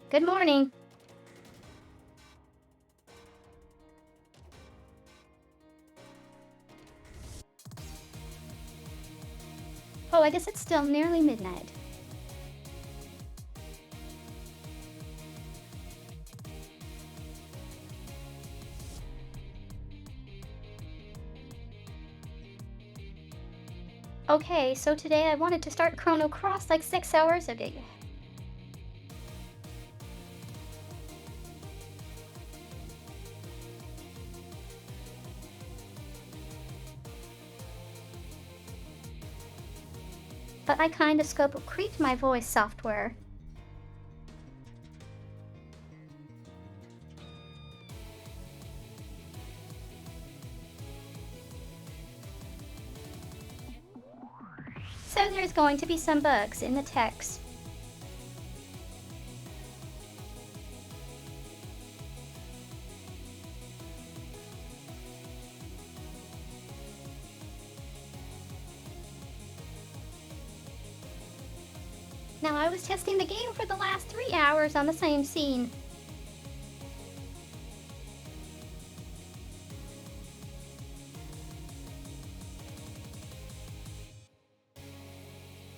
Good morning. Oh, I guess it's still nearly midnight. Okay, so today I wanted to start Chrono Cross like 6 hours ago. But I kinda scope creeped my voice software. So there's going to be some bugs in the text. Now I was testing the game for the last 3 hours on the same scene.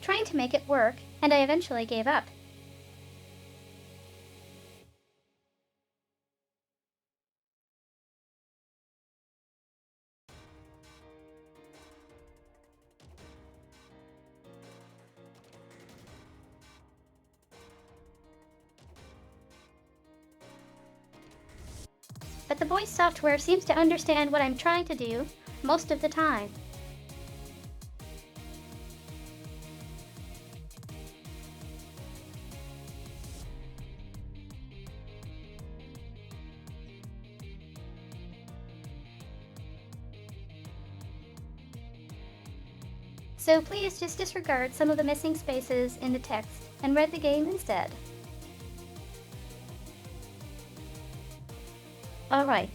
Trying to make it work, and I eventually gave up. But the voice software seems to understand what I'm trying to do most of the time. So please just disregard some of the missing spaces in the text and read the game instead. Alright.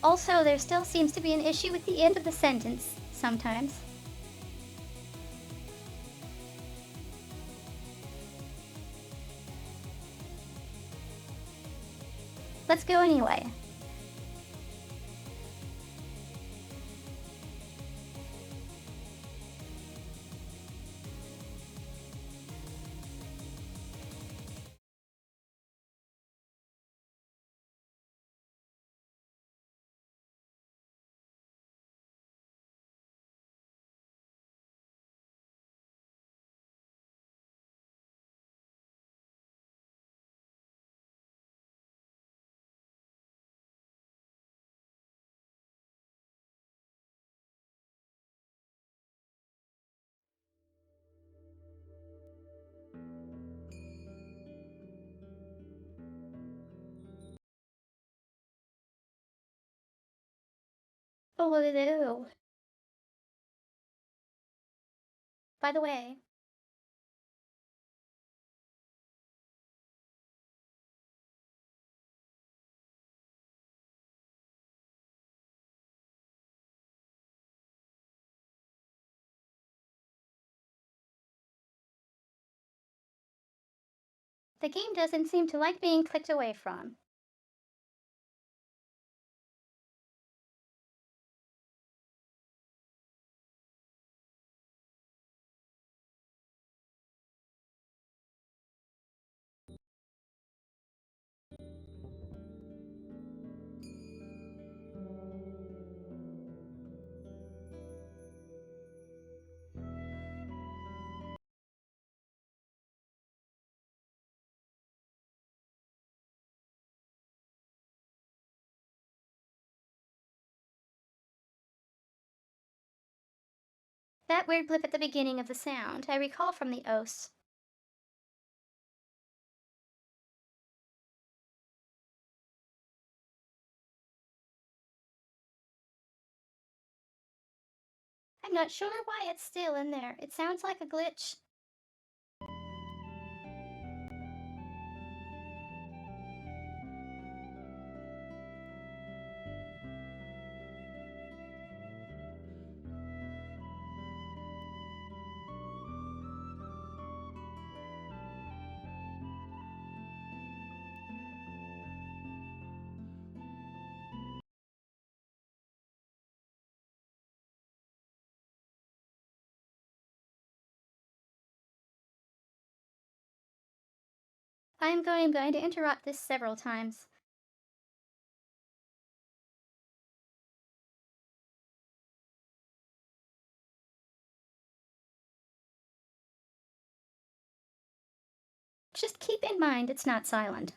Also, there still seems to be an issue with the end of the sentence, sometimes. Let's go anyway. Oh, by the way, the game doesn't seem to like being clicked away from. That weird blip at the beginning of the sound, I recall from the OS. I'm not sure why it's still in there. It sounds like a glitch. I'm going to interrupt this several times. Just keep in mind it's not silent.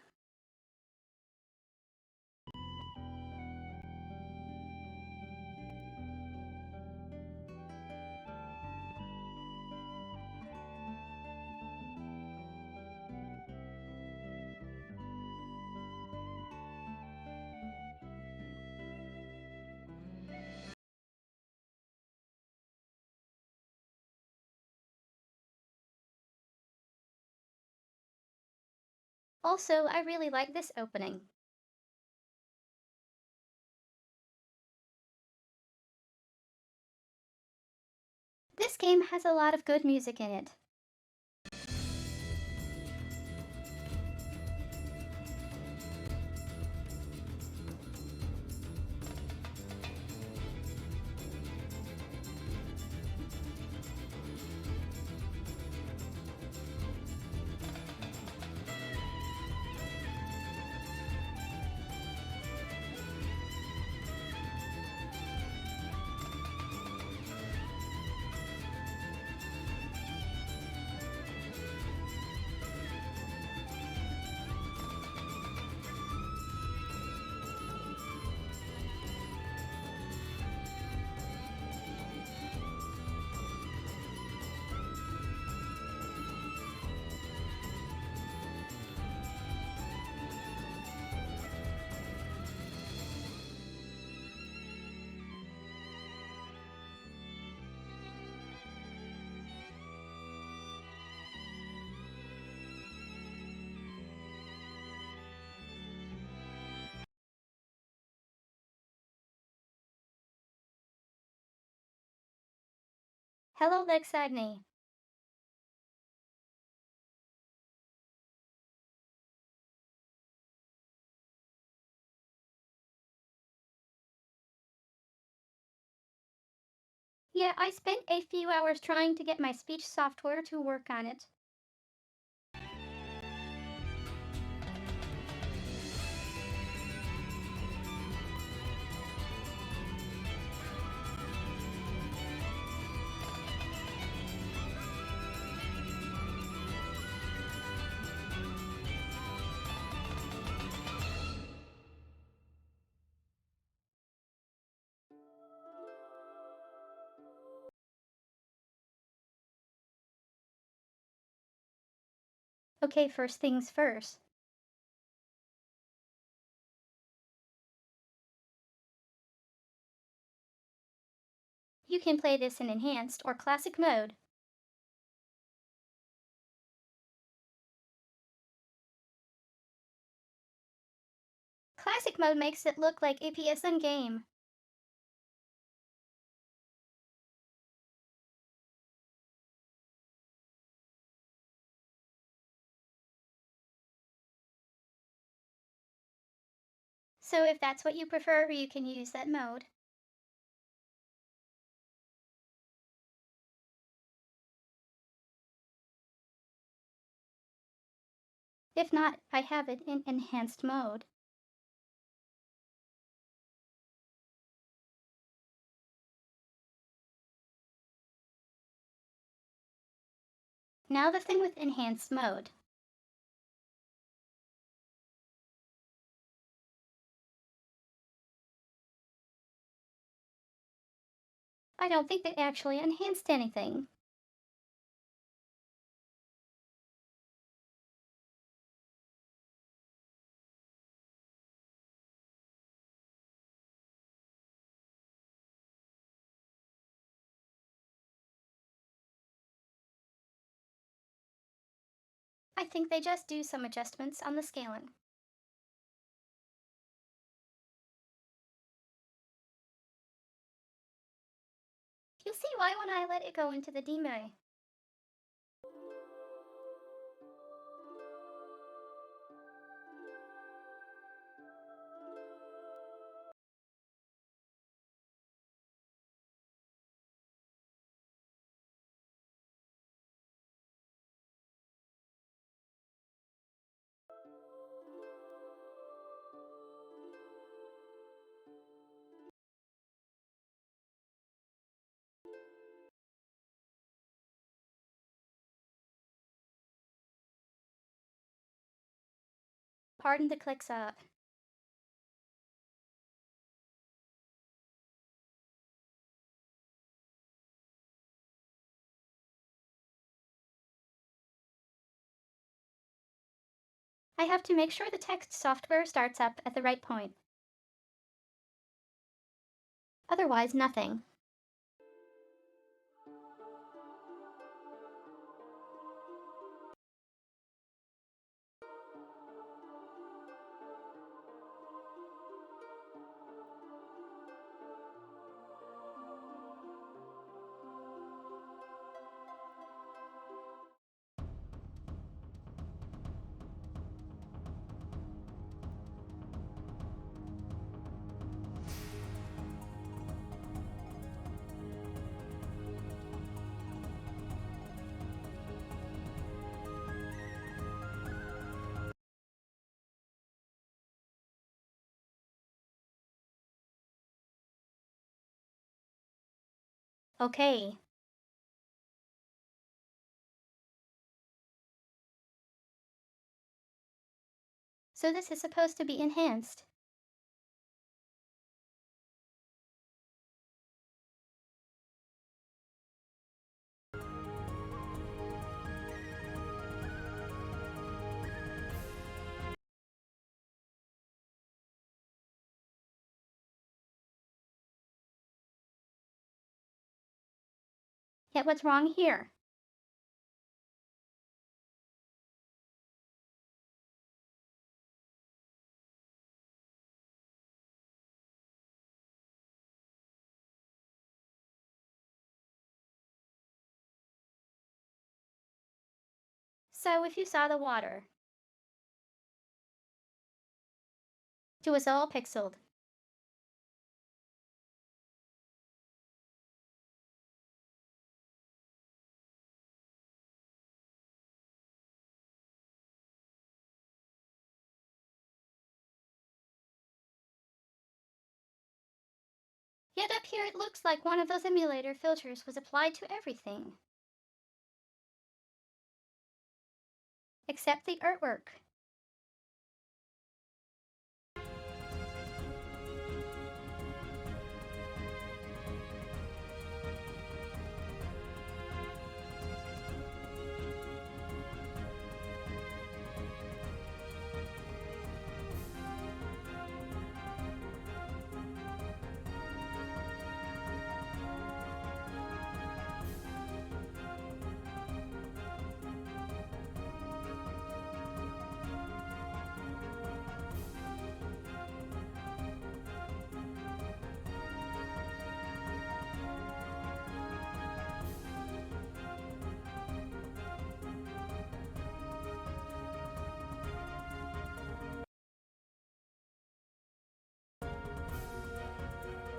Also, I really like this opening. This game has a lot of good music in it. Hello, Lexagni. Yeah, I spent a few hours trying to get my speech software to work on it. Okay, first things first. You can play this in Enhanced or Classic mode. Classic mode makes it look like a PSN game. So if that's what you prefer, you can use that mode. If not, I have it in Enhanced mode. Now the thing with Enhanced mode. I don't think they actually enhanced anything. think they just do some adjustments on the scaling. You'll see why when I let it go into the deme. Pardon the clicks up. I have to make sure the text software starts up at the right point. Otherwise, nothing. Okay. So this is supposed to be enhanced. Yet what's wrong here? So if you saw the water, it was all pixeled. Yet up here it looks like one of those emulator filters was applied to everything. Except the artwork.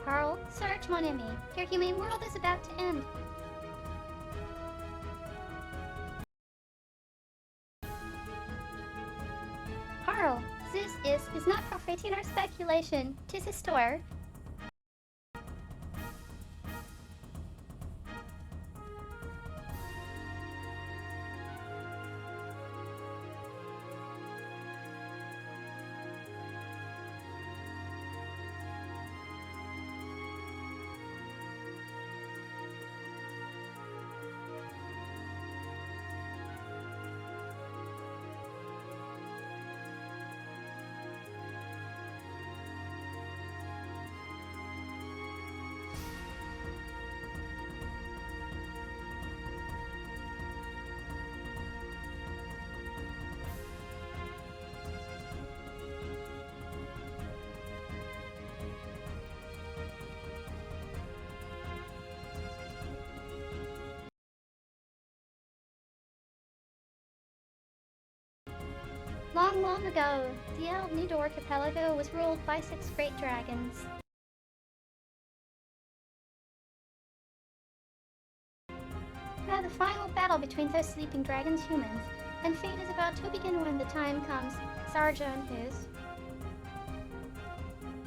Carl, search mon ami. Your humane world is about to end. Carl, this is not profiting our speculation. Tis histoire. Long, long ago, the Eldnidor archipelago was ruled by 6 great dragons. Now the final battle between those sleeping dragons humans, and fate is about to begin when the time comes. Sargon is.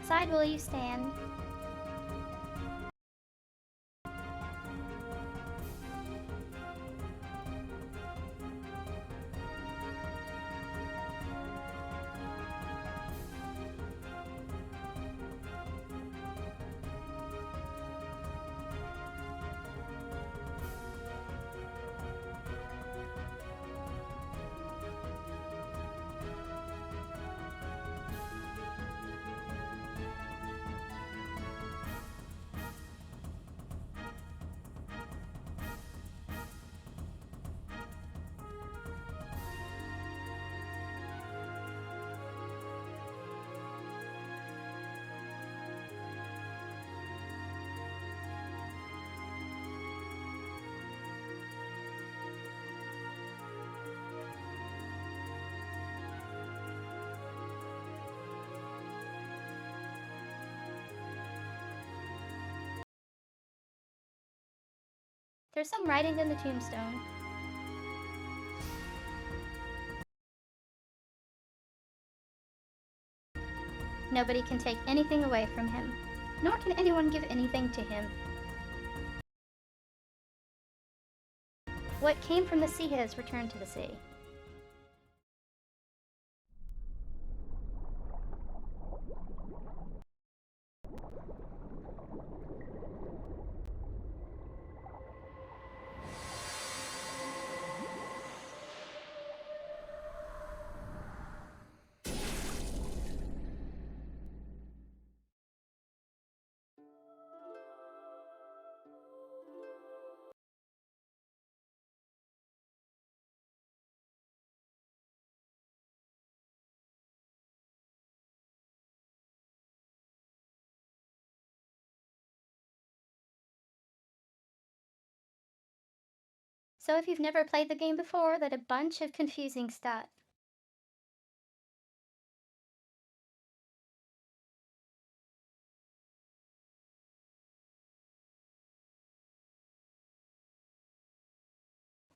Side will you stand? There's some writing in the tombstone. Nobody can take anything away from him, nor can anyone give anything to him. What came from the sea has returned to the sea. So if you've never played the game before, that's a bunch of confusing stuff.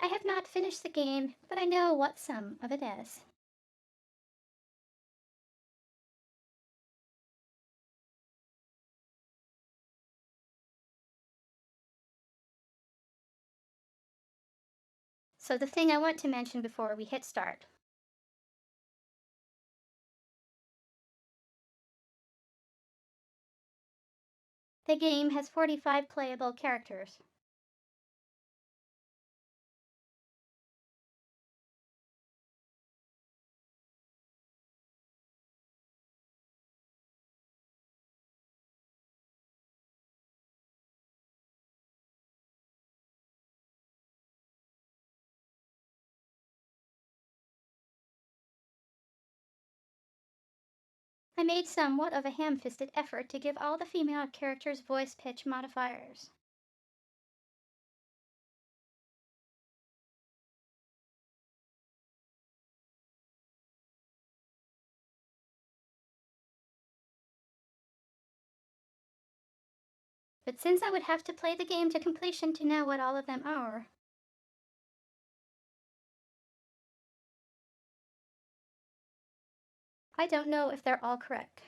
I have not finished the game, but I know what some of it is. So the thing I want to mention before we hit start. The game has 45 playable characters. I made somewhat of a ham-fisted effort to give all the female characters voice pitch modifiers. But since I would have to play the game to completion to know what all of them are, I don't know if they're all correct.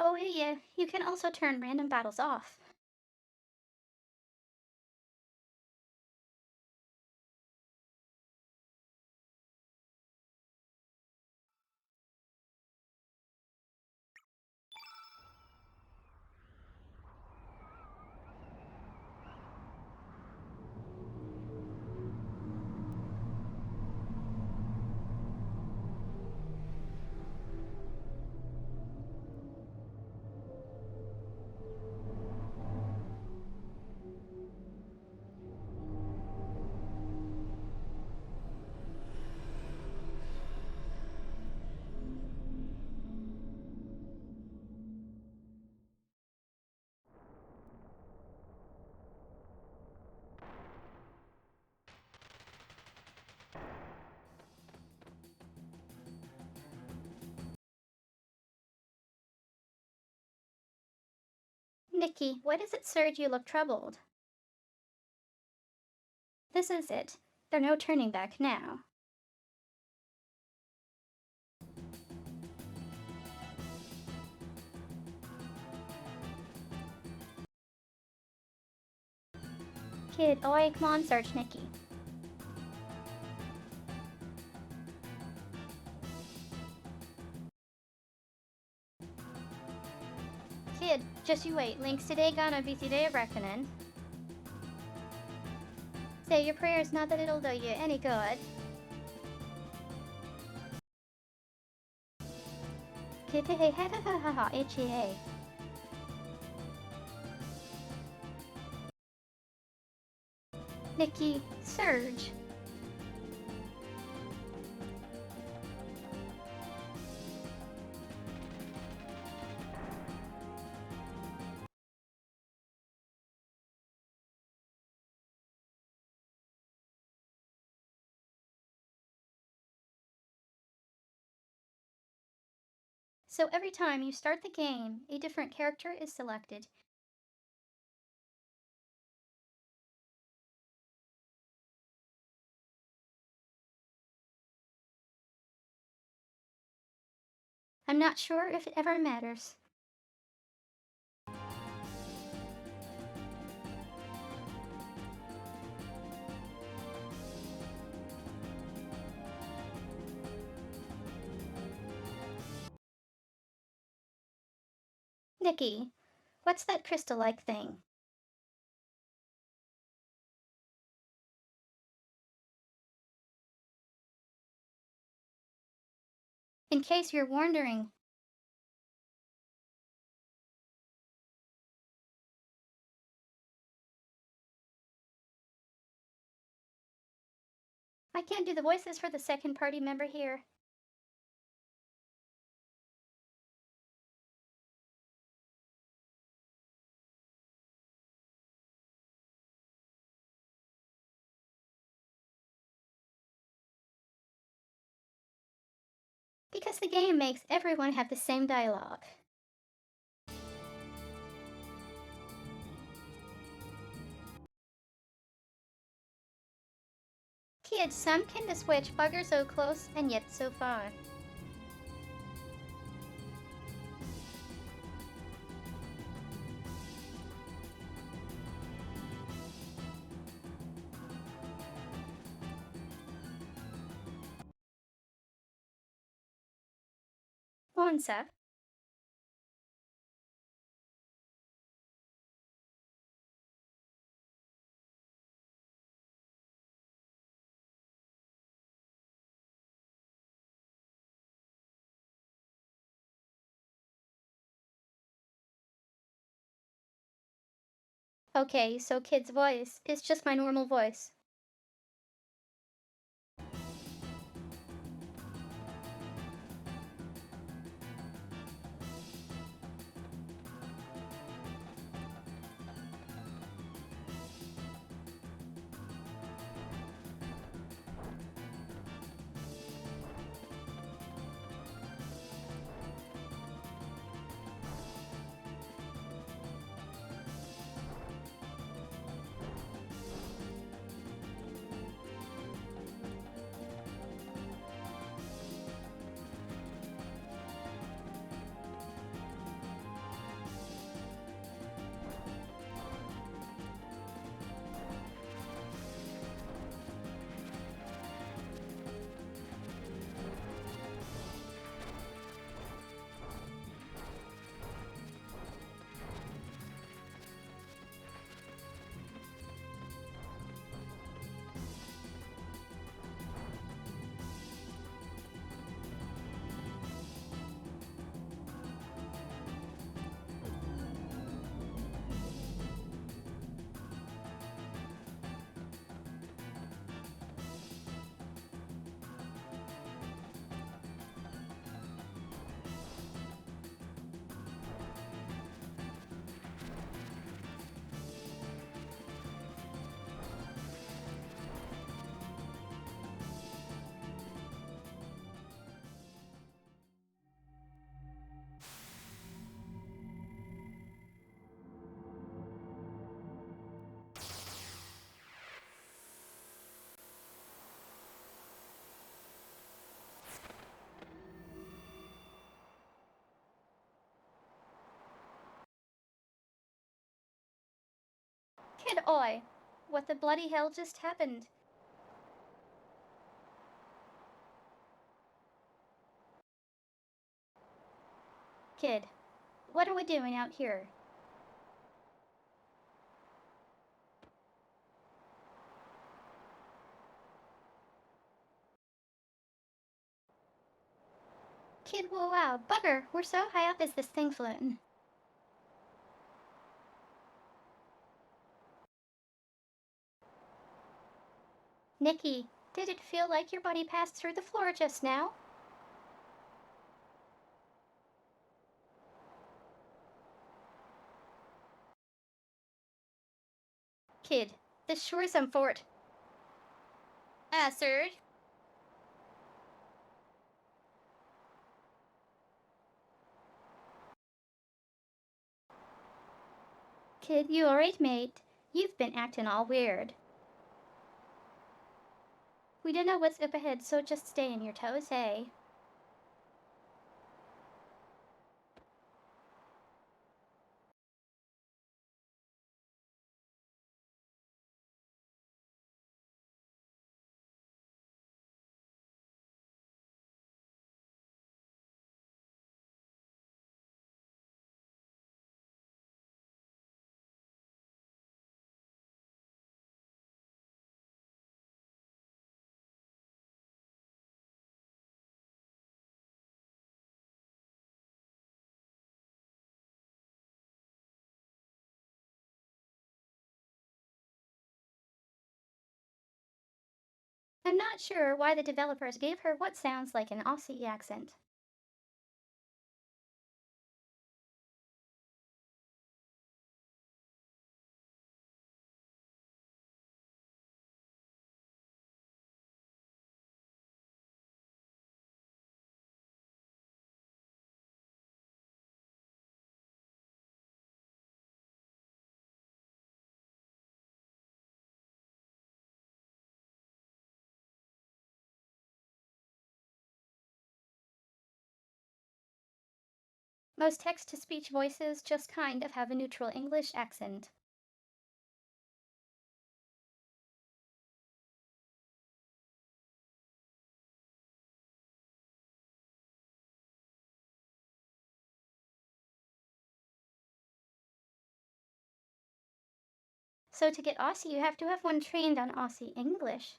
Oh yeah, you can also turn random battles off. Nikki, why does it surge you look troubled? This is it. There's no turning back now. Kid, oi, come on, search Nikki. Kid, just you wait. Link's today gonna be the day of reckoning. Say your prayers, not that it'll do you any good. Kid, hey, ha ha ha ha ha, H-E-A. Nikki, surge. So every time you start the game, a different character is selected. I'm not sure if it ever matters. Nikki, what's that crystal-like thing? In case you're wondering, I can't do the voices for the second party member here. Because the game makes everyone have the same dialogue. Kids, some can switch bugger so close and yet so far. One sec. Okay, so kid's voice is just my normal voice. Kid Oi, what the bloody hell just happened? Kid, what are we doing out here? Kid, whoa, wow, bugger, we're so high up as this thing floating. Nikki, did it feel like your body passed through the floor just now? Kid, this sure is some fort. Surge? Kid, you alright, mate? You've been acting all weird. We don't know what's up ahead, so just stay on your toes, hey? I'm not sure why the developers gave her what sounds like an Aussie accent. Most text to speech voices just kind of have a neutral English accent. So to get Aussie, you have to have one trained on Aussie English.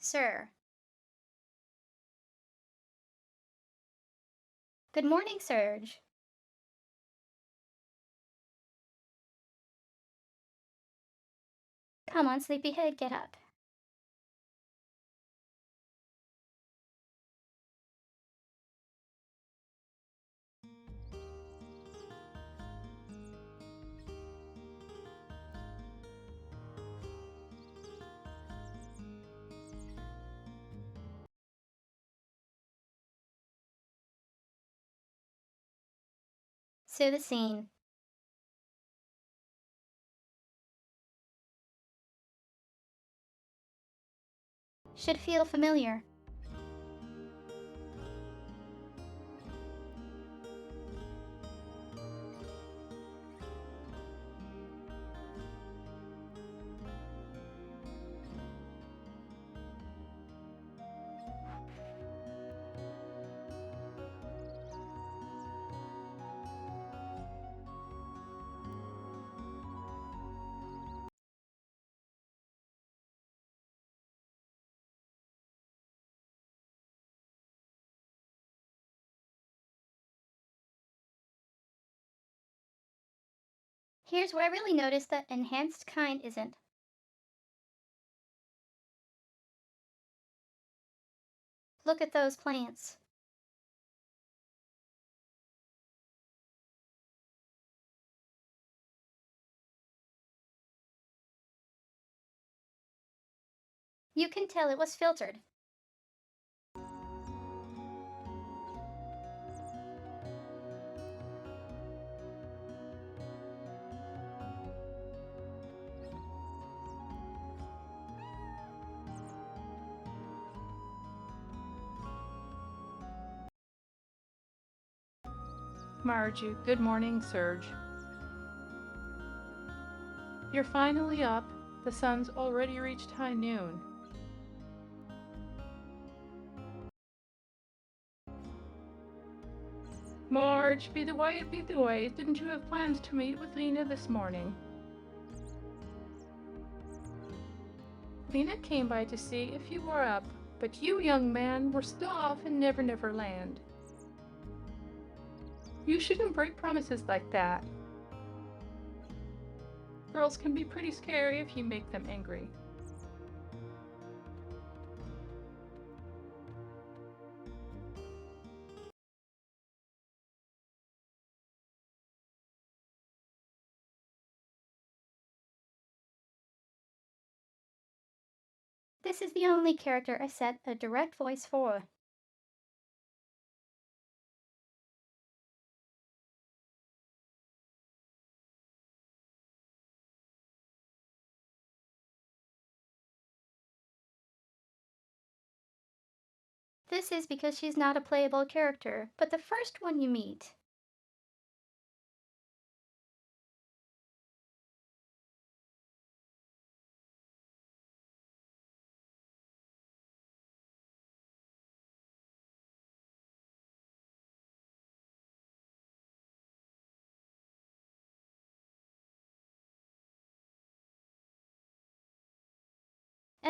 Sir. Good morning, Serge. Come on, sleepyhead, get up. So the scene. Should feel familiar. Here's where I really noticed that enhanced kind isn't. Look at those plants. You can tell it was filtered. Margie, good morning, Serge. You're finally up. The sun's already reached high noon. Marge, be the way, be the way. Didn't you have plans to meet with Lena this morning? Lena came by to see if you were up, but you, young man, were still off in Never Never Land. You shouldn't break promises like that. Girls can be pretty scary if you make them angry. This is the only character I set a direct voice for. This is because she's not a playable character, but the first one you meet.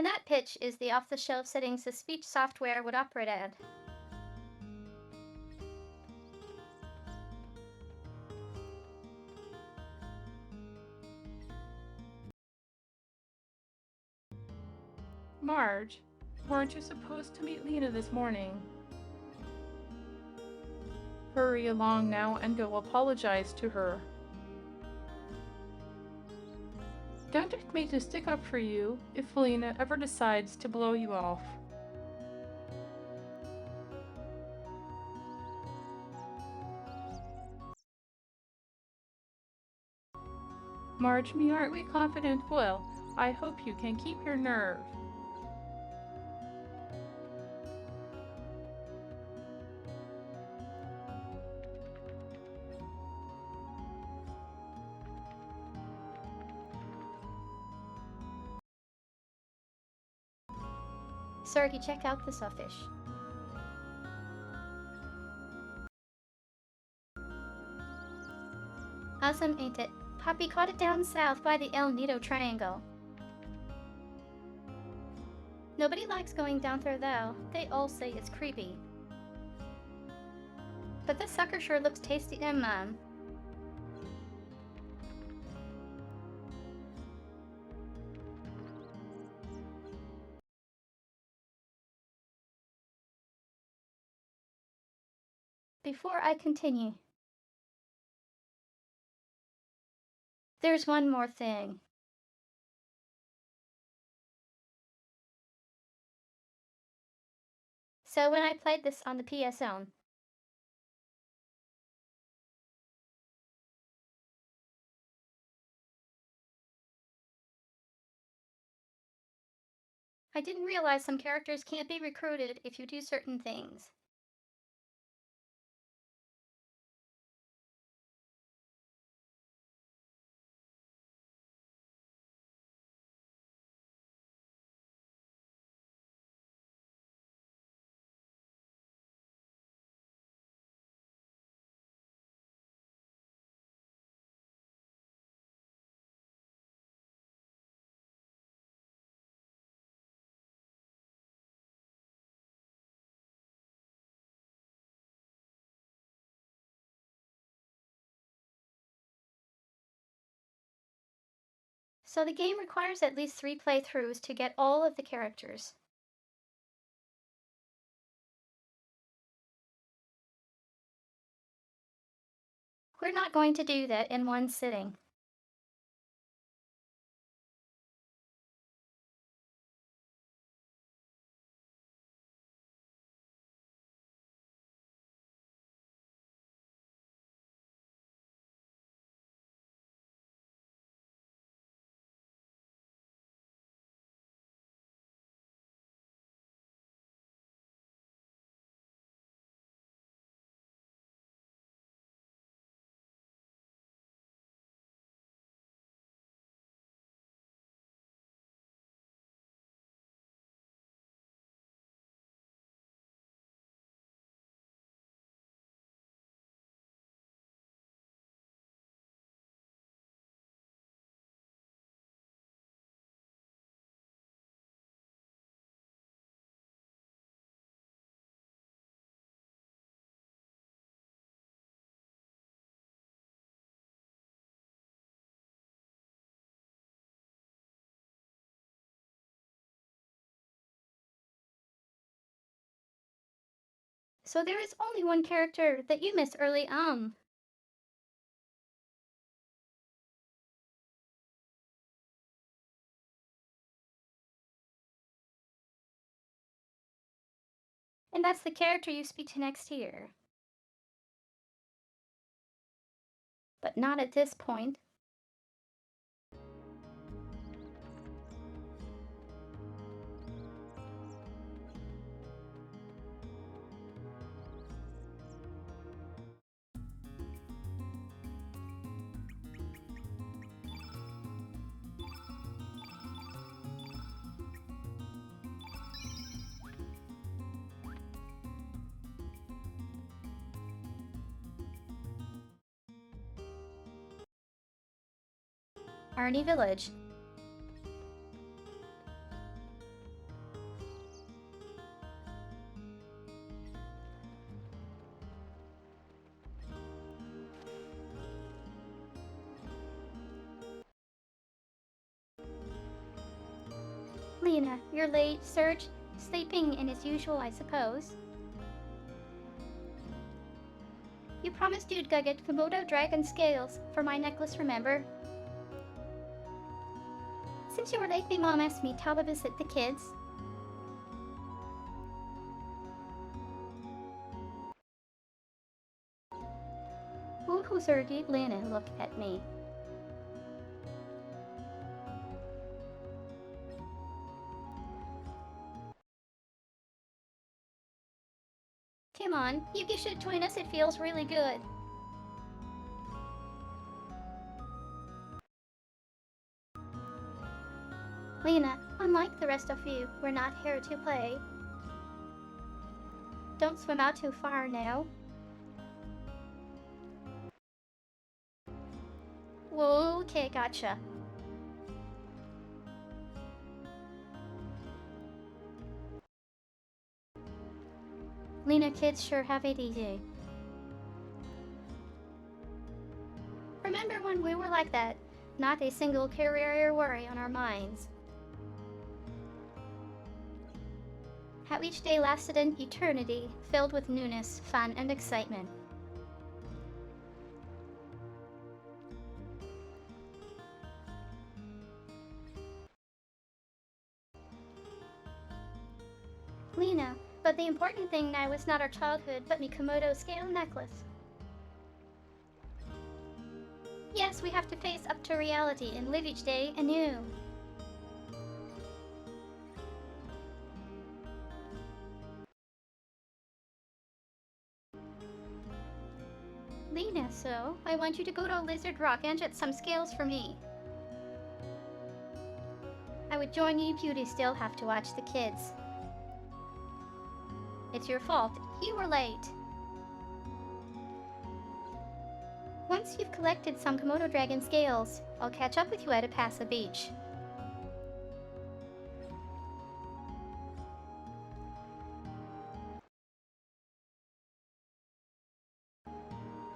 And that pitch is the off-the-shelf settings the speech software would operate at. Marge, weren't you supposed to meet Lena this morning? Hurry along now and go apologize to her. Don't expect me to stick up for you if Lena ever decides to blow you off. Marge, me aren't we confident? Well, I hope you can keep your nerve. Sergey, check out the sawfish. Awesome, ain't it? Poppy caught it down south by the El Nido Triangle. Nobody likes going down there though. They all say it's creepy. But this sucker sure looks tasty and Before I continue, there's one more thing. So when I played this on the PSN, I didn't realize some characters can't be recruited if you do certain things. So the game requires at least 3 playthroughs to get all of the characters. We're not going to do that in one sitting. So there is only one character that you missed early on. And that's the character you speak to next here. But not at this point. Arnie Village. Lena, you're late. Serge, sleeping in his usual, I suppose. You promised you'd go get Komodo dragon scales for my necklace, remember? Since you were late, my mom asked me to help visit the kids. Who's Sergey? Lena looked at me. Come on, you should join us. It feels really good. Lena, unlike the rest of you, we're not here to play. Don't swim out too far now. Whoa, okay, gotcha. Lena, kids sure have it easy. Remember when we were like that? Not a single career worry on our minds. How each day lasted an eternity, filled with newness, fun, and excitement. Lena, but the important thing now is not our childhood, but Mikomoto scale necklace. Yes, we have to face up to reality and live each day anew. Lena, so I want you to go to Lizard Rock and get some scales for me. I would join you if you'd still have to watch the kids. It's your fault. You were late. Once you've collected some Komodo dragon scales, I'll catch up with you at Apasa Beach.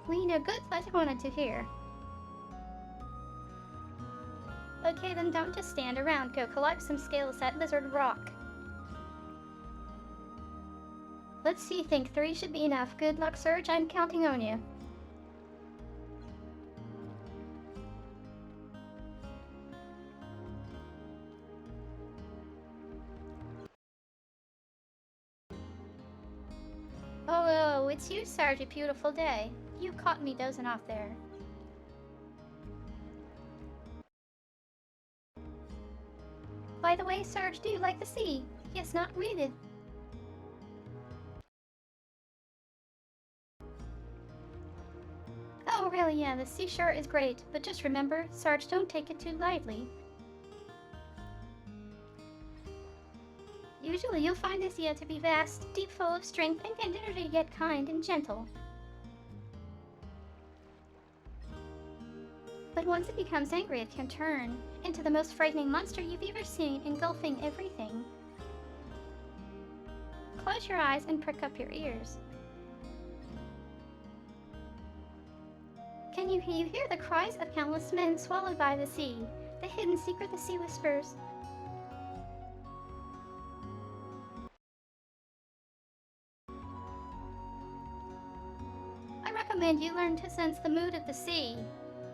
Lena, good, what I wanted to hear. Okay, then don't just stand around. Go collect some scales at Lizard Rock. Let's see, think 3 should be enough. Good luck, Surge. I'm counting on you. Oh, it's you, Sarge, a beautiful day. You caught me dozing off there. By the way, Sarge, do you like the sea? Yes, not really. Oh, really, yeah, the seashore is great, but just remember, Sarge, don't take it too lightly. Usually you'll find the sea to be vast, deep full of strength, and tender, yet kind and gentle. But once it becomes angry, it can turn into the most frightening monster you've ever seen, engulfing everything. Close your eyes and prick up your ears. Can you hear the cries of countless men swallowed by the sea? The hidden secret the sea whispers. I recommend you learn to sense the mood of the sea.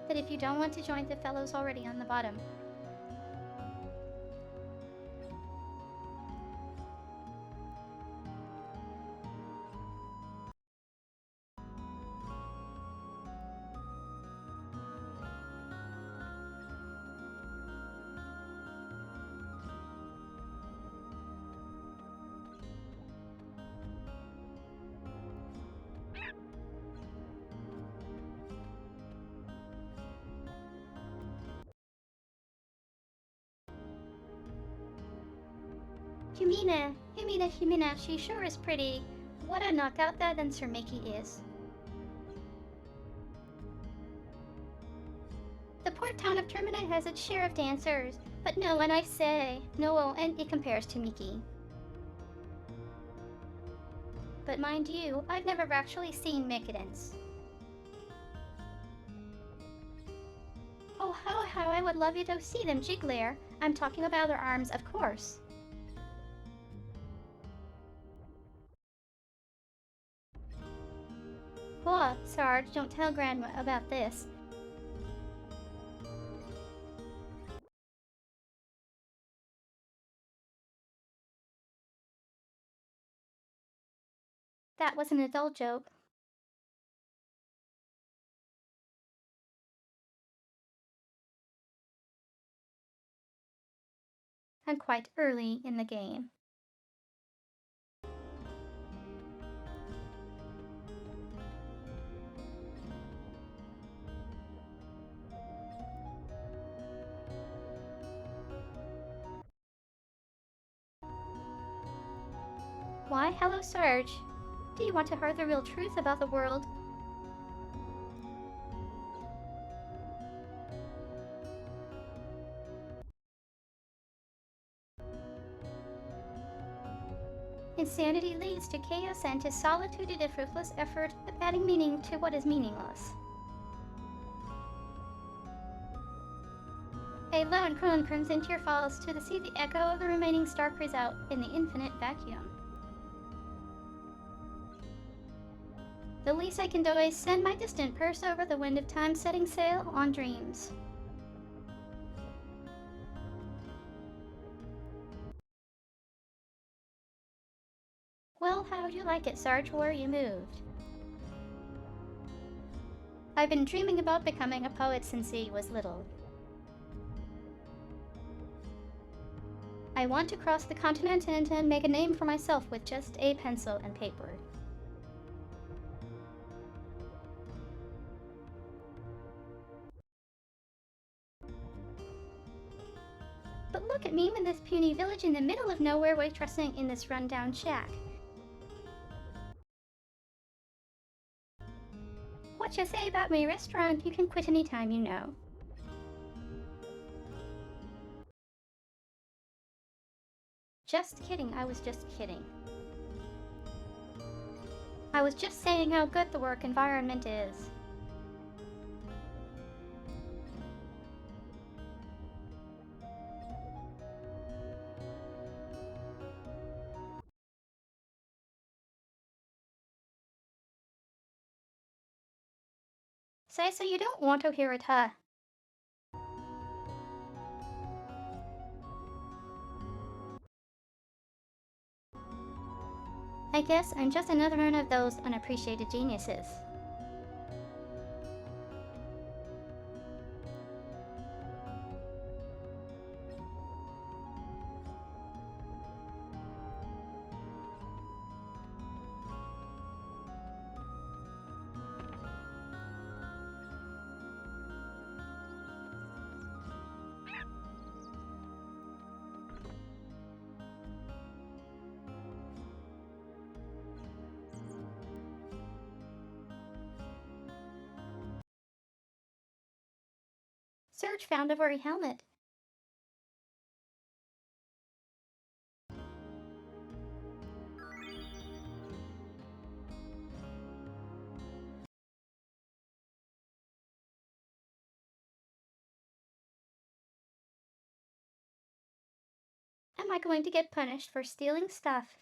That if you don't want to join the fellows already on the bottom. Humina, she sure is pretty. What a knockout that dancer Mickey is. The port town of Termina has its share of dancers, but no one I say, no, and it compares to Mickey. But mind you, I've never actually seen Mickey dance. Oh, how I would love you to see them, Jiggler. I'm talking about their arms, of course. What, Sarge, don't tell Grandma about this. That was an adult joke. And quite early in the game. Why, hello, Sarge. Do you want to hear the real truth about the world? Insanity leads to chaos and to solitude and a fruitless effort of adding meaning to what is meaningless. A lone crone into your falls to see the echo of the remaining star cries out in the infinite vacuum. The least I can do is send my distant purse over the wind of time, setting sail on dreams. Well, how would you like it, Sarge, where you moved? I've been dreaming about becoming a poet since he was little. I want to cross the continent and make a name for myself with just a pencil and paper. But look at me in this puny village in the middle of nowhere waitressing in this rundown shack. What you say about my restaurant? You can quit anytime, you know. Just kidding, I was just kidding. I was just saying how good the work environment is. Say so you don't want to hear it, huh? I guess I'm just another one of those unappreciated geniuses. Serge found a furry helmet. Am I going to get punished for stealing stuff?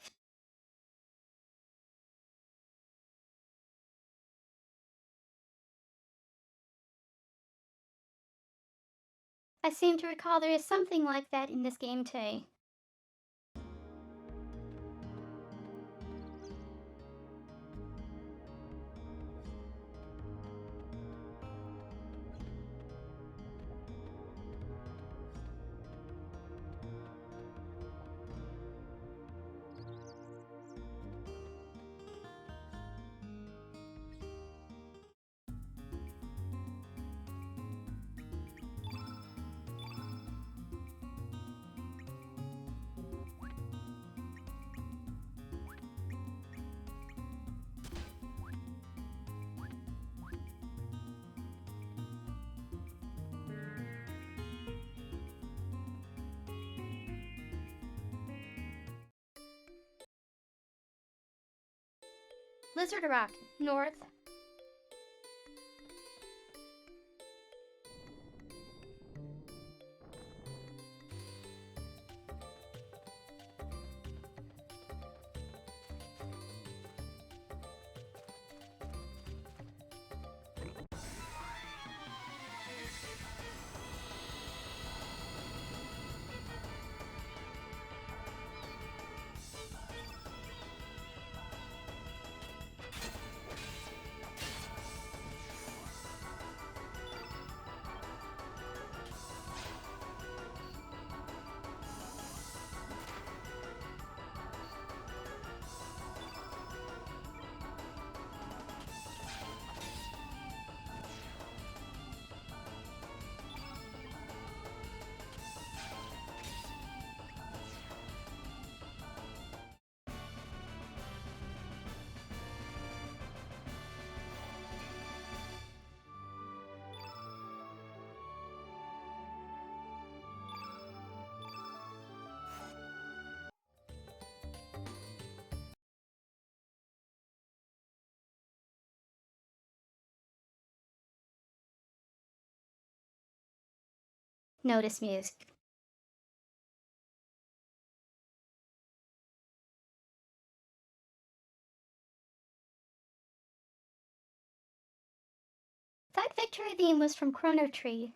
I seem to recall there is something like that in this game too. Lizard Rock, north. Notice music. That victory theme was from Chrono Tree.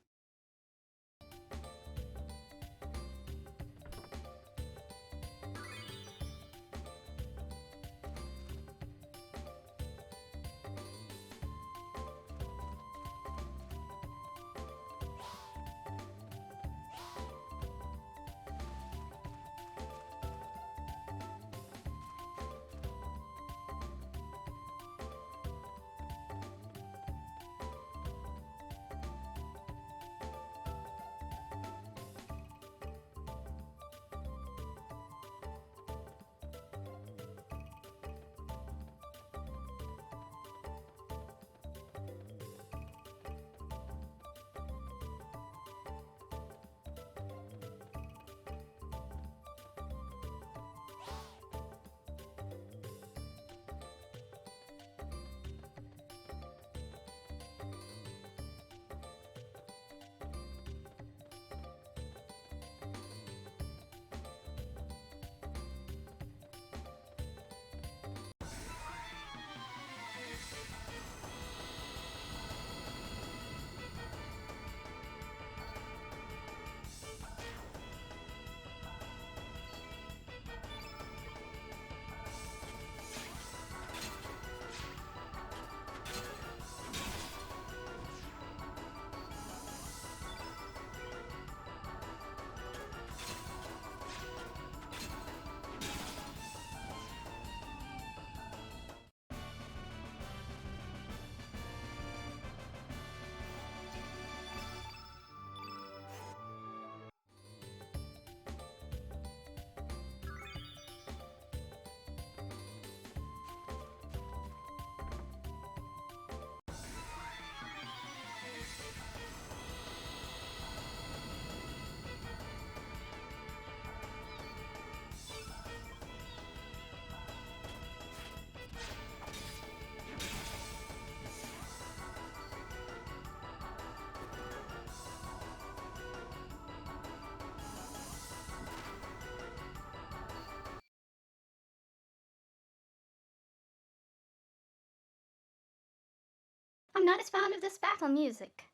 I'm not as fond of this battle music.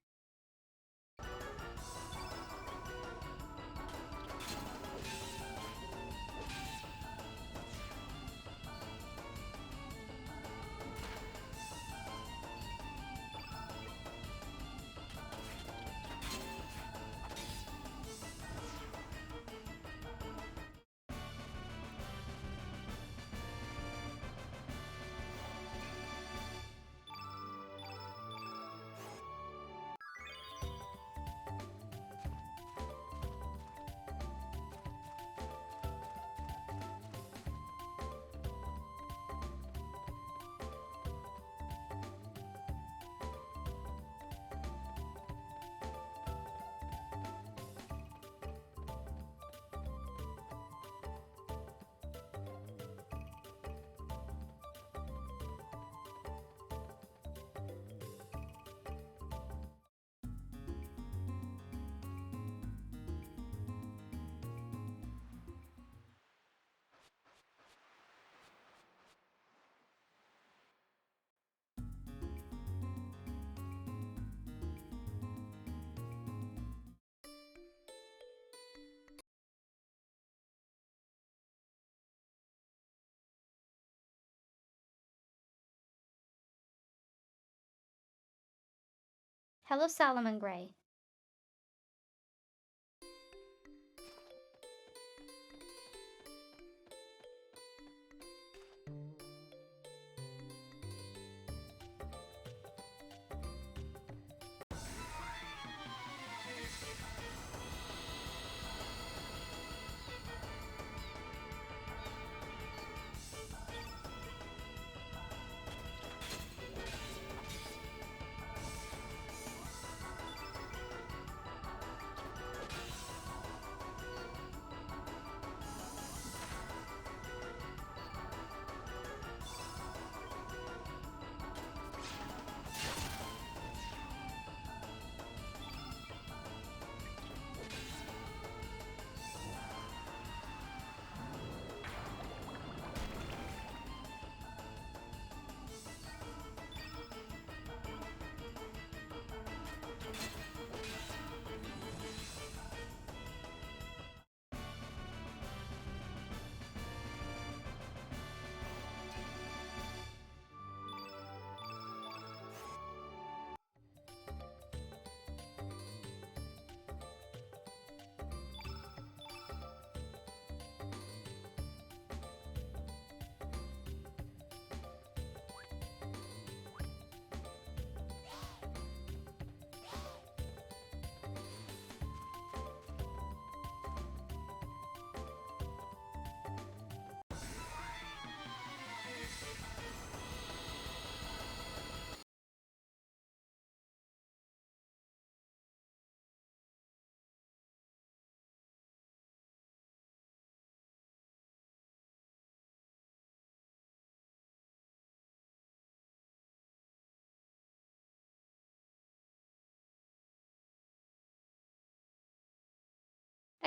Hello, Solomon Gray.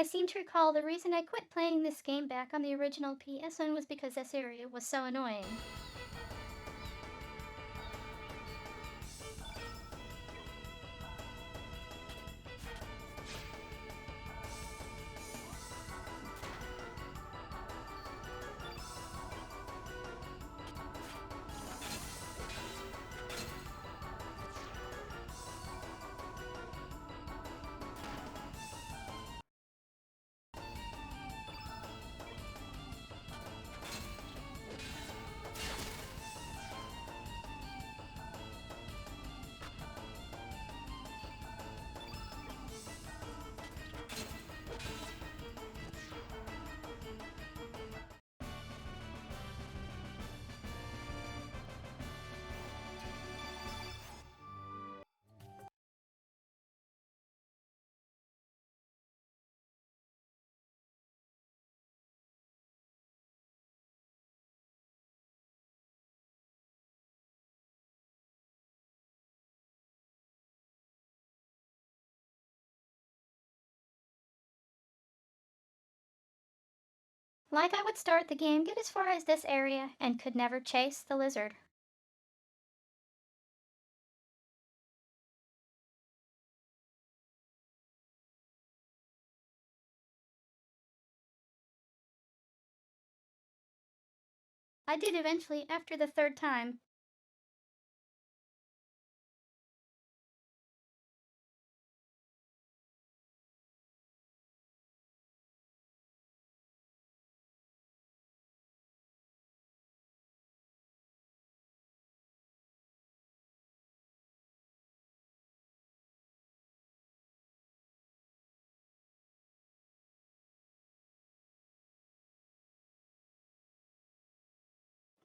I seem to recall the reason I quit playing this game back on the original PS1 was because this area was so annoying. Like I would start the game, get as far as this area, and could never chase the lizard. I did eventually after the third time.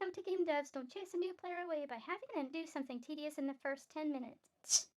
Note to game devs, don't chase a new player away by having them do something tedious in the first 10 minutes.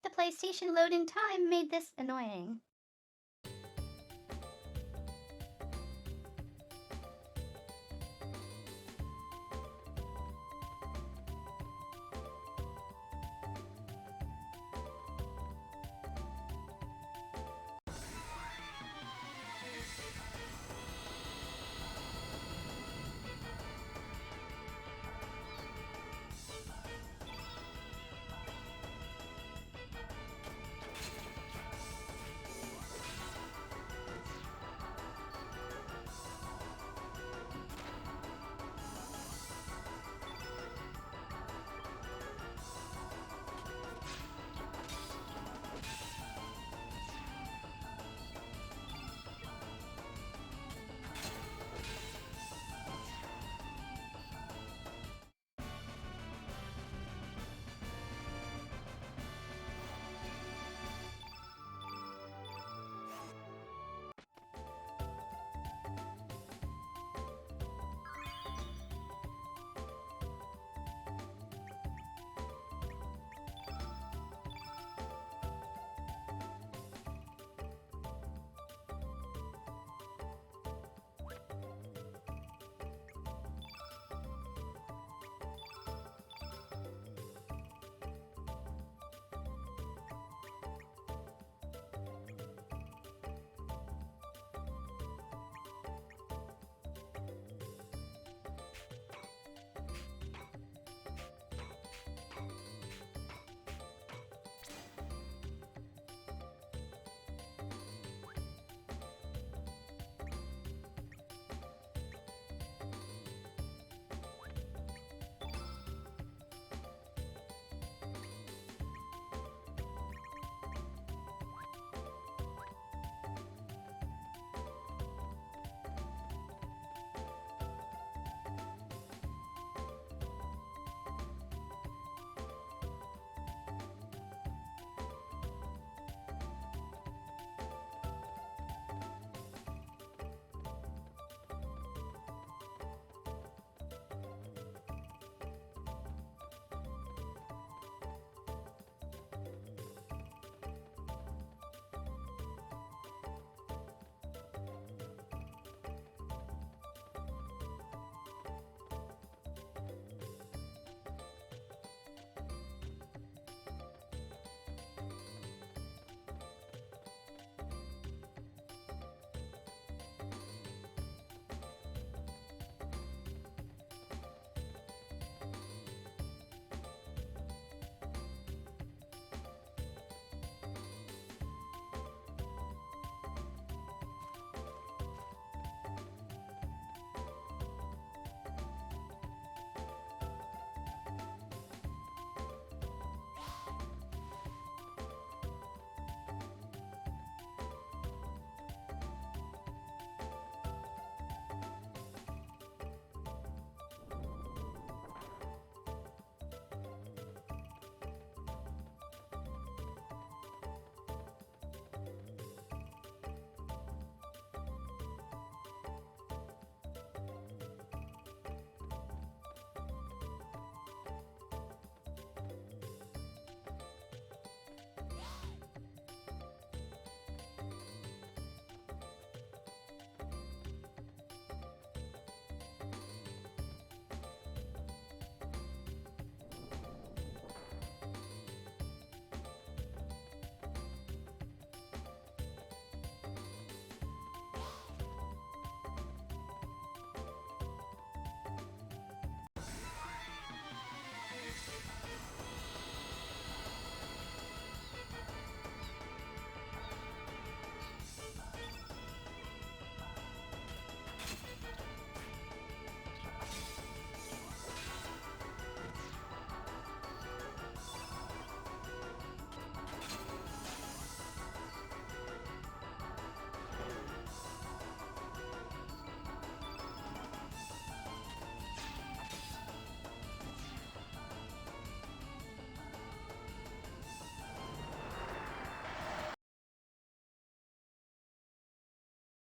The PlayStation loading time made this annoying.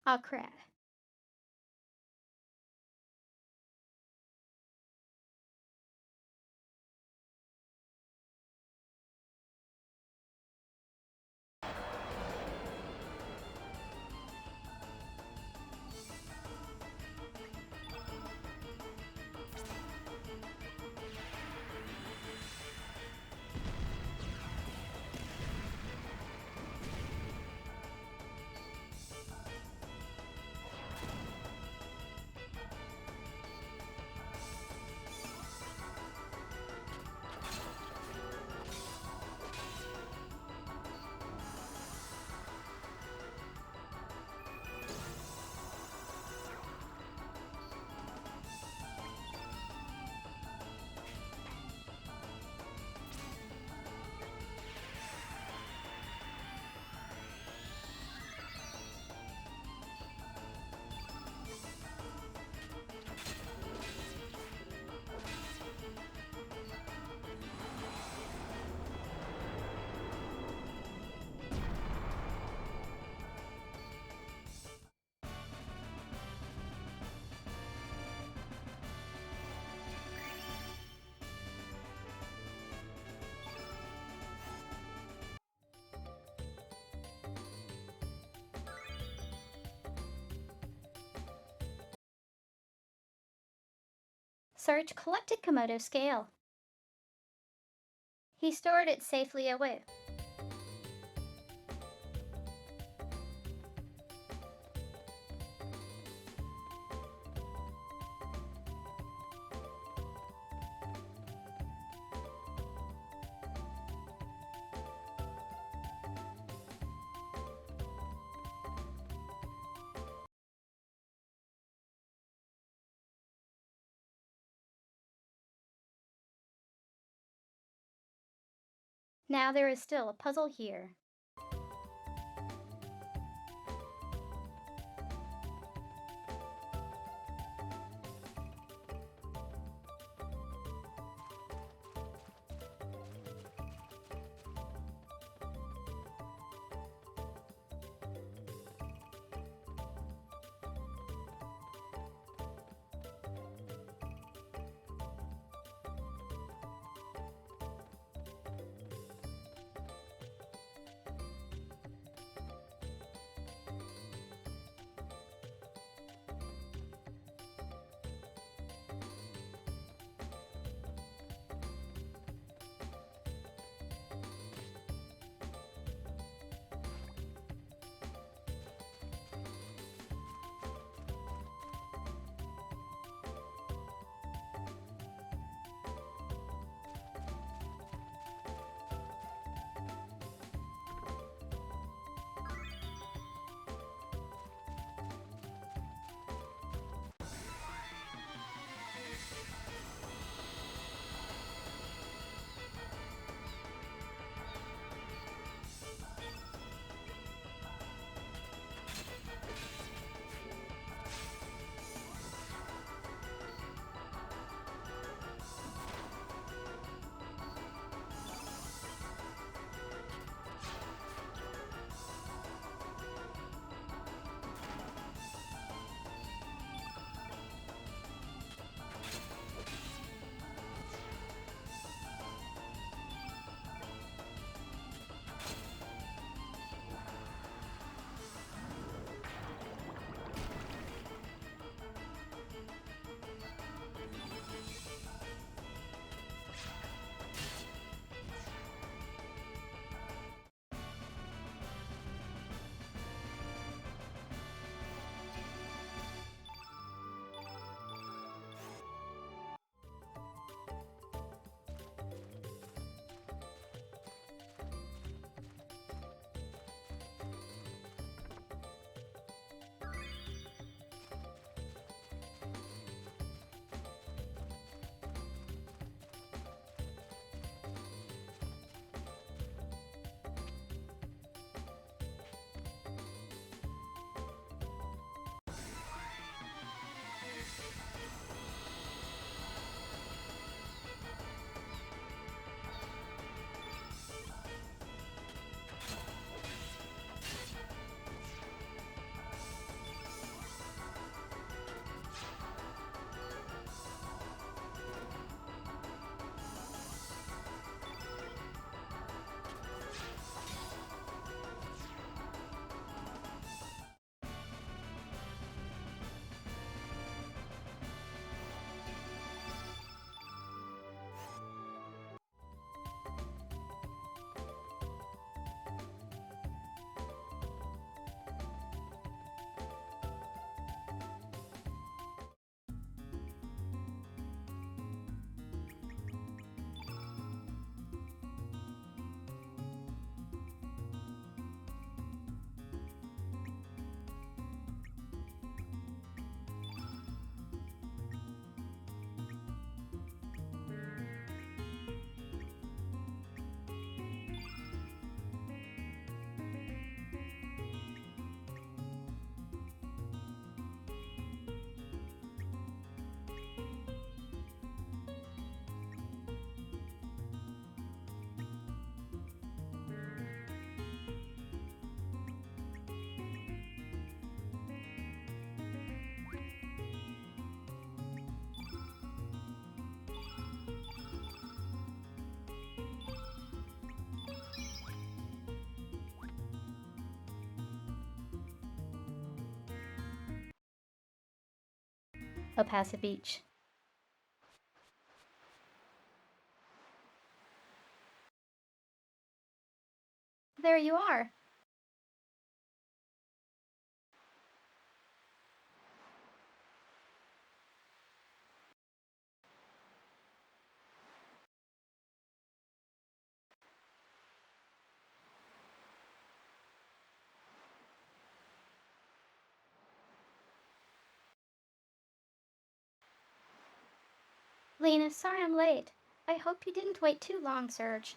Oh crap. Search collected Komodo scale. He stored it safely away. Now there is still a puzzle here. Opasa Beach. there you are. Lena, sorry I'm late. I hope you didn't wait too long, Serge.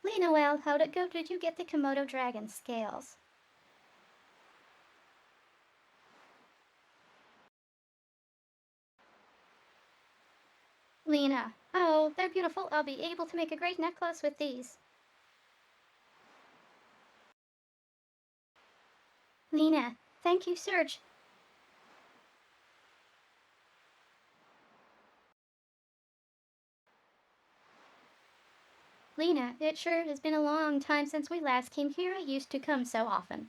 Lena, well, how'd it go? Did you get the Komodo dragon scales? Lena, oh, they're beautiful. I'll be able to make a great necklace with these. Lena, thank you, Serge. Lena, it sure has been a long time since we last came here. I used to come so often.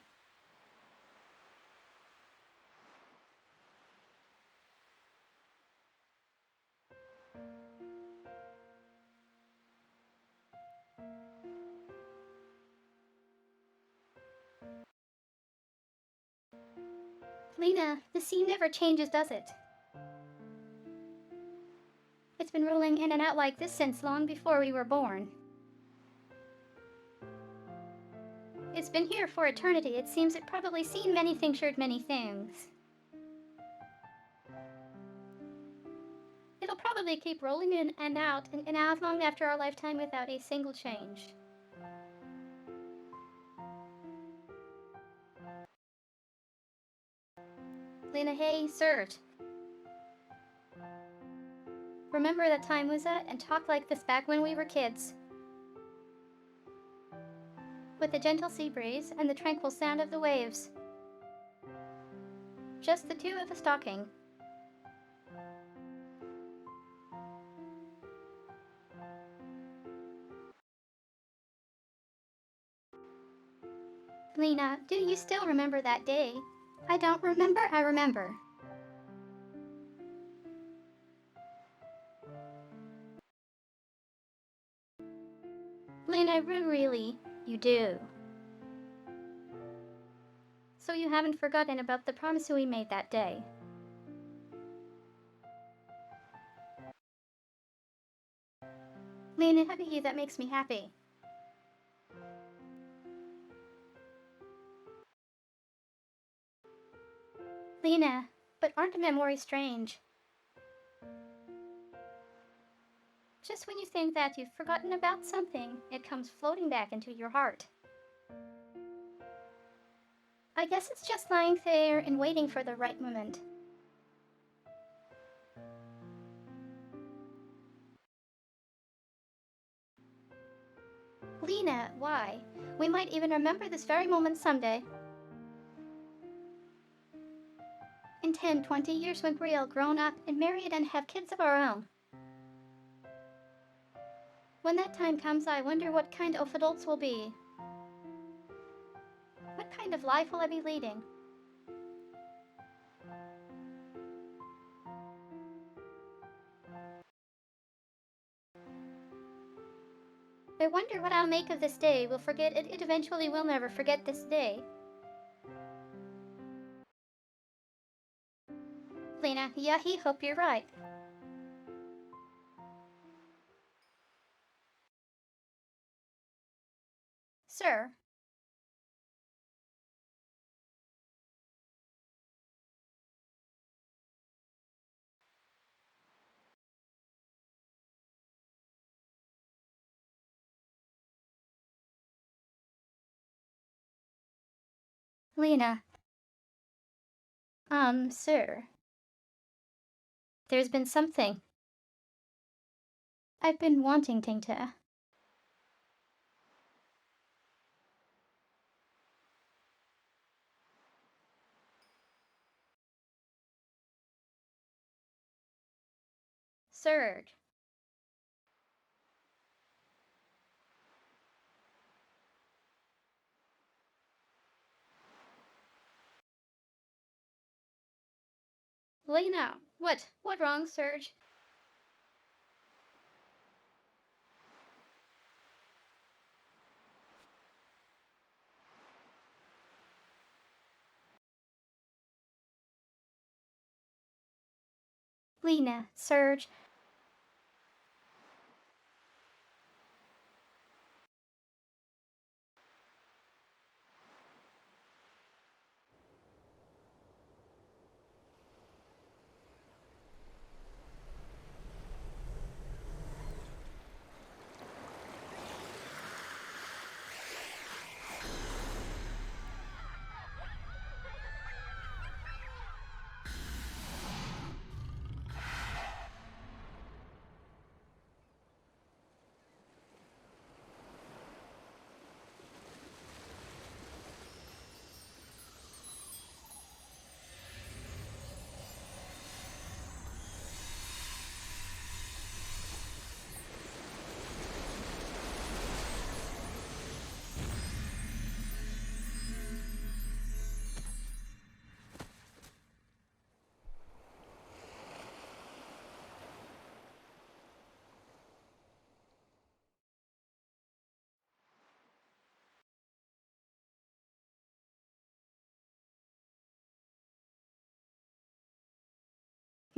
Lena, the sea never changes, does it? It's been rolling in and out like this since long before we were born. It's been here for eternity. It seems it probably seen many things, heard many things. It'll probably keep rolling in and out long after our lifetime without a single change. Lena, hey, Serge. Remember that time was at and talked like this back when we were kids? With the gentle sea breeze and the tranquil sound of the waves. Just the two of us talking. Lena, do you still remember that day? I don't remember, I remember. Lena, really, you do. So you haven't forgotten about the promise we made that day? Lena, happy you, that makes me happy. Lena, but aren't memories strange? Just when you think that you've forgotten about something, it comes floating back into your heart. I guess it's just lying there and waiting for the right moment. Lena, why? We might even remember this very moment someday. In 10, 20 years when we're all grown up and married and have kids of our own. When that time comes, I wonder what kind of adults we'll be. What kind of life will I be leading? I wonder what I'll make of this day. We'll forget it. It eventually will never forget this day. Lena, yeah, he hope you're right. Sir. Lena. Sir. There's been something. I've been wanting to. Serge. Lena, what? What wrong, Serge? Lena, Serge.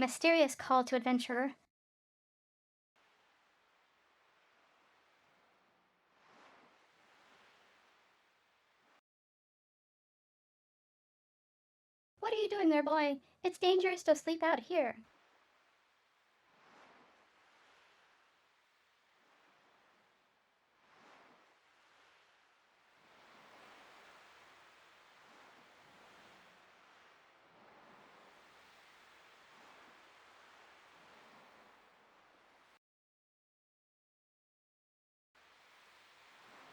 Mysterious call to adventurer. What are you doing there, boy? It's dangerous to sleep out here.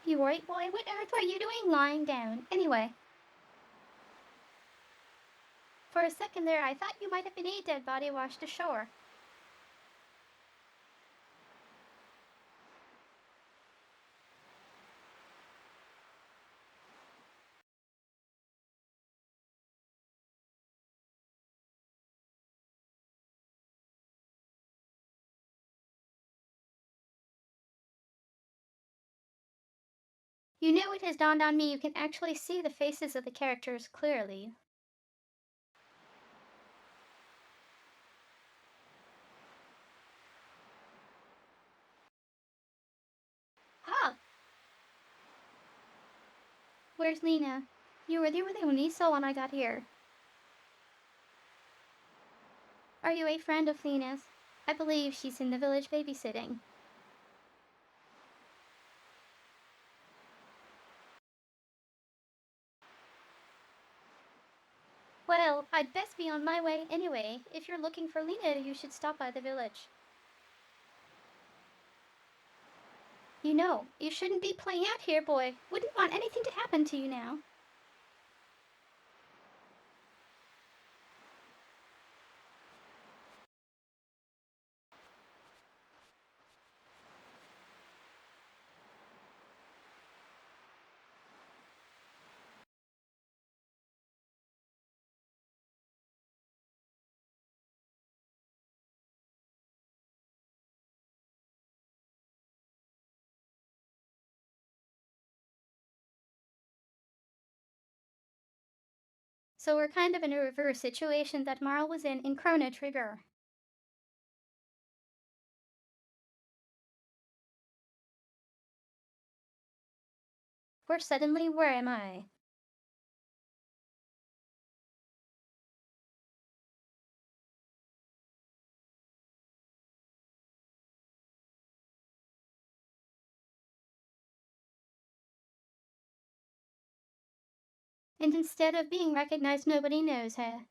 You worried, boy? What earth are you doing lying down? Anyway. For a second there, I thought you might have been a dead body washed ashore. You know, it has dawned on me you can actually see the faces of the characters clearly. Huh? Where's Lena? You were the only soul when I got here. Are you a friend of Lena's? I believe she's in the village babysitting. Well, I'd best be on my way anyway. If you're looking for Lena, you should stop by the village. You know, you shouldn't be playing out here, boy. Wouldn't want anything to happen to you now. So we're kind of in a reverse situation that Marl was in Chrono Trigger. Where suddenly, where am I? And instead of being recognized, nobody knows her.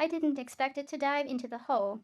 I didn't expect it to dive into the hole.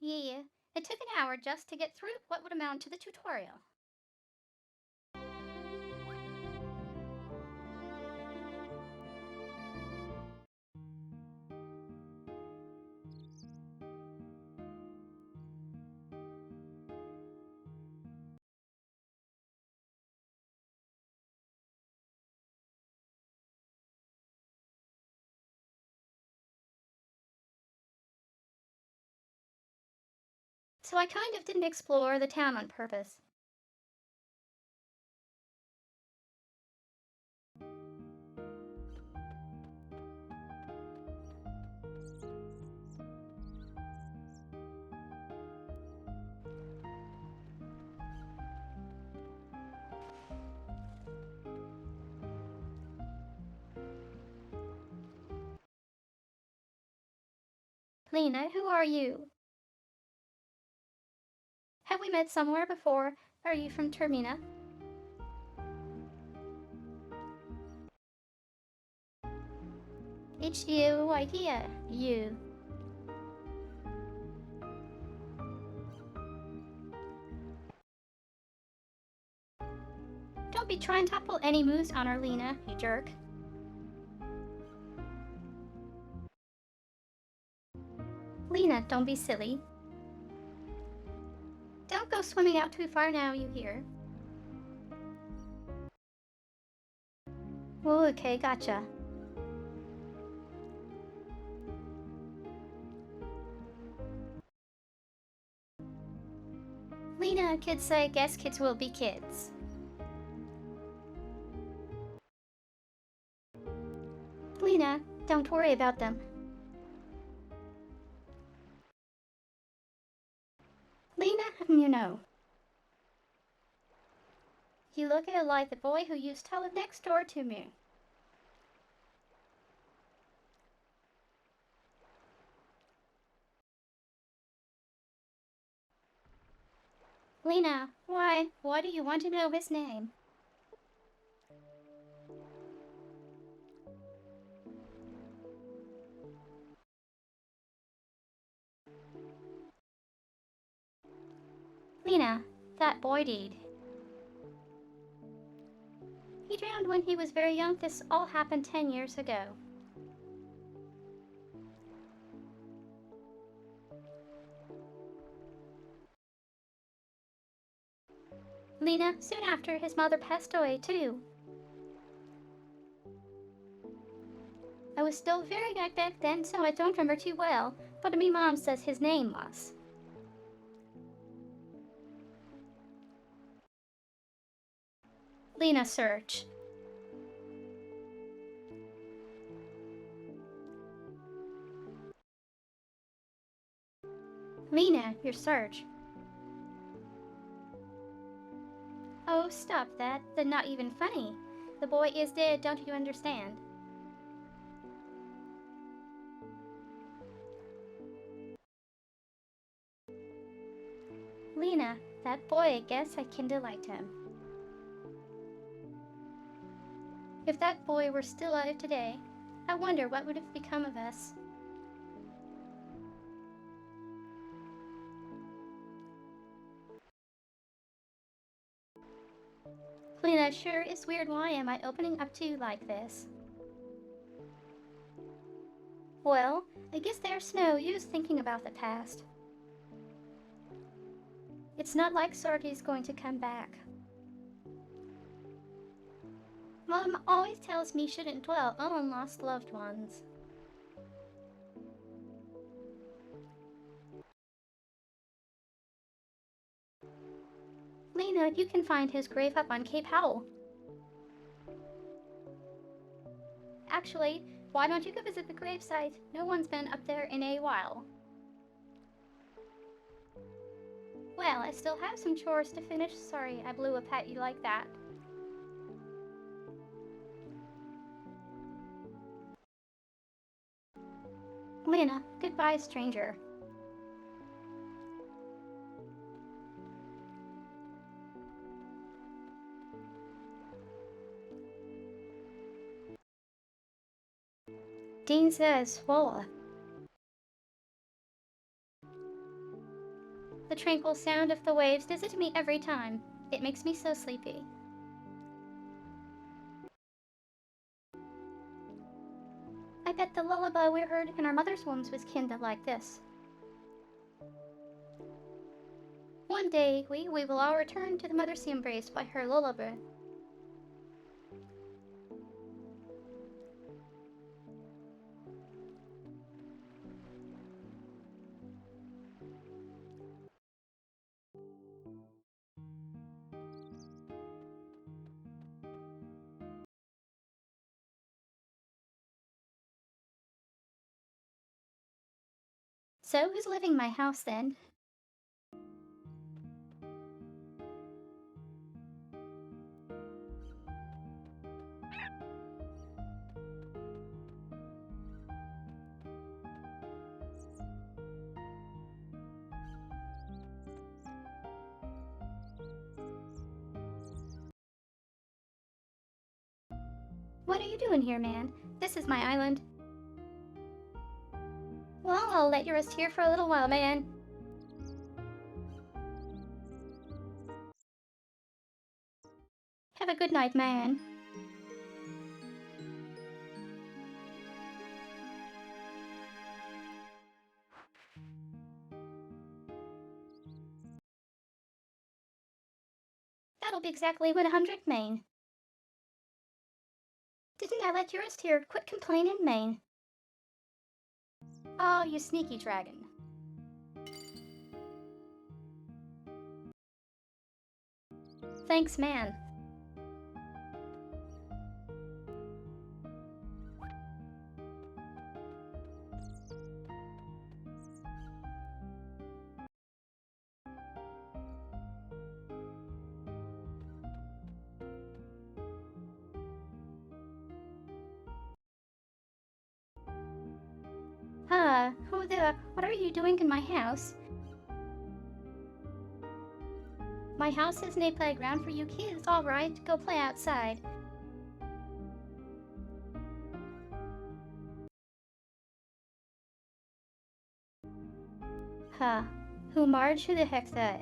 Yeah, it took an hour just to get through what would amount to the tutorial. so I kind of didn't explore the town on purpose. Lena, who are you? Have we met somewhere before? Are you from Termina? H-U idea, you. Don't be trying to pull any moves on her, Lena, you jerk. Lena, don't be silly. Don't go swimming out too far now, you hear? Oh, okay, gotcha. Lena, kids say guess kids will be kids. Lena, don't worry about them. Lena, you know. You look at it like the boy who used to live next door to me. Lena, why do you want to know his name? Lena, that boy did. He drowned when he was very young. This all happened 10 years ago. Lena, soon after, his mother passed away too. I was still very young back then, so I don't remember too well, but me mom says his name was. Lena, search. Lena, your search. Oh, stop that. That's not even funny. The boy is dead, don't you understand? Lena, that boy, I guess I kinda liked him. If that boy were still alive today, I wonder what would have become of us. Lena, sure is weird why am I opening up to you like this? Well, I guess there's no use thinking about the past. It's not like Sardi's going to come back. Mom always tells me shouldn't dwell on lost loved ones. Lena, you can find his grave up on Cape Howell. Actually, why don't you go visit the gravesite? No one's been up there in a while. Well, I still have some chores to finish. Sorry I blew up at you like that. Lena, goodbye, stranger. Dean says, Swola. The tranquil sound of the waves does it to me every time. It makes me so sleepy. I bet the lullaby we heard in our mother's wombs was kinda like this. One day, we will all return to the mother's embrace by her lullaby. So, who's living in my house then? What are you doing here, man? This is my island. Well, I'll let you rest here for a little while, man. Have a good night, man. That'll be exactly 100, man. Didn't I let you rest here? Quit complaining, man. Oh, you sneaky dragon. Thanks, man. What are you doing in my house? My house isn't a playground for you kids, alright? Go play outside. Huh. Who Marge? Who the heck's that?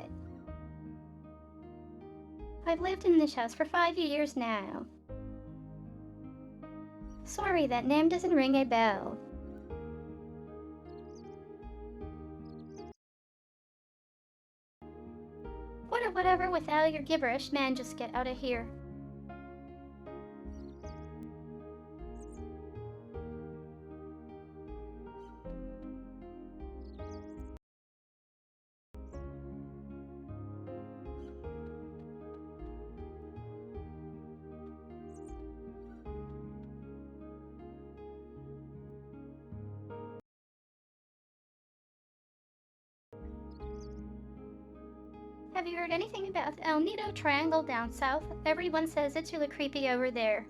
I've lived in this house for 5 years now. Sorry, that name doesn't ring a bell. Whatever with all your gibberish, man, just get out of here. Have you heard anything about the El Nido Triangle down south? Everyone says it's really creepy over there.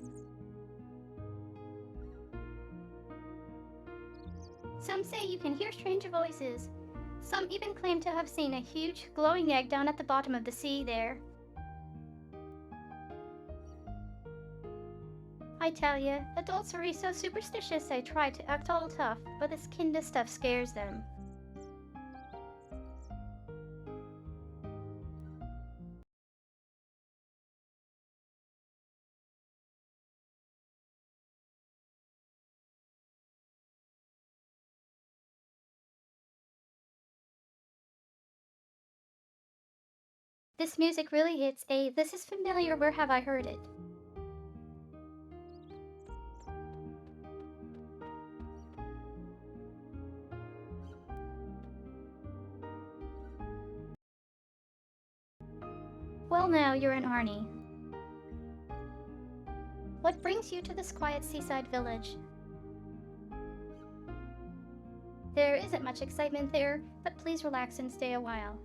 Some say you can hear strange voices. Some even claim to have seen a huge, glowing egg down at the bottom of the sea there. I tell ya, adults are so superstitious they try to act all tough, but this kind of stuff scares them. This music really hits a this is familiar, where have I heard it? Well, now you're an Arnie. What brings you to this quiet seaside village? There isn't much excitement there, but please relax and stay a while.